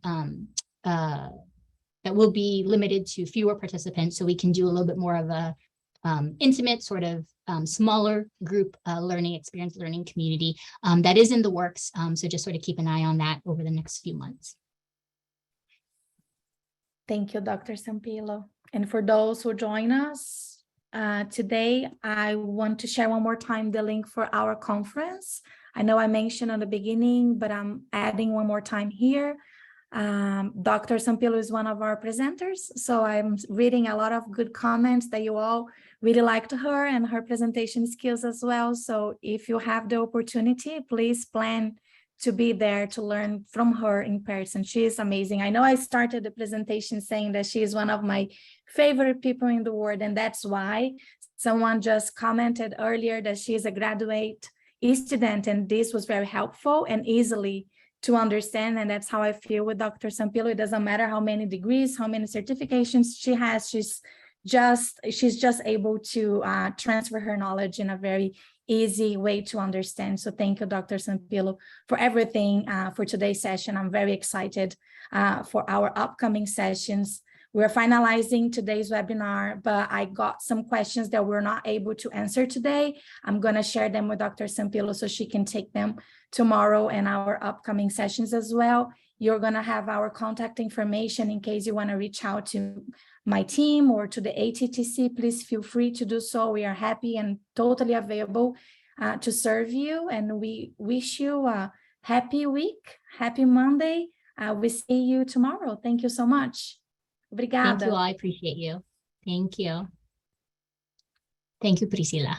limited to fewer participants, so we can do a little bit more of a intimate sort of smaller group learning community that is in the works. So just sort of keep an eye on that over the next few months. Thank you, Dr. Sampilo. And for those who join us today, I want to share one more time the link for our conference. I know I mentioned on the beginning, but I'm adding one more time here. Dr. Sampilo is one of our presenters, so I'm reading a lot of good comments that you all really liked her and her presentation skills as well. So if you have the opportunity, please plan to be there to learn from her in person. She is amazing. I know I started the presentation saying that she is one of my favorite people in the world, and that's why. Someone just commented earlier that she is a graduate student, and this was very helpful and easily to understand, and that's how I feel with Dr. Sampilo. It doesn't matter how many degrees, how many certifications she has, she's just able to transfer her knowledge in a very easy way to understand. So thank you, Dr. Sampilo, for everything for today's session. I'm very excited for our upcoming sessions. We're finalizing today's webinar, but I got some questions that we're not able to answer today. I'm going to share them with Dr. Sampilo so she can take them tomorrow and our upcoming sessions as well. You're going to have our contact information in case you want to reach out to my team or to the Attc. Please feel free to do so. We are happy and totally available to serve you. And we wish you a happy week, happy Monday. We see you tomorrow. Thank you so much. Obrigada. Thank you all. I appreciate you. Thank you. Thank you, Priscila.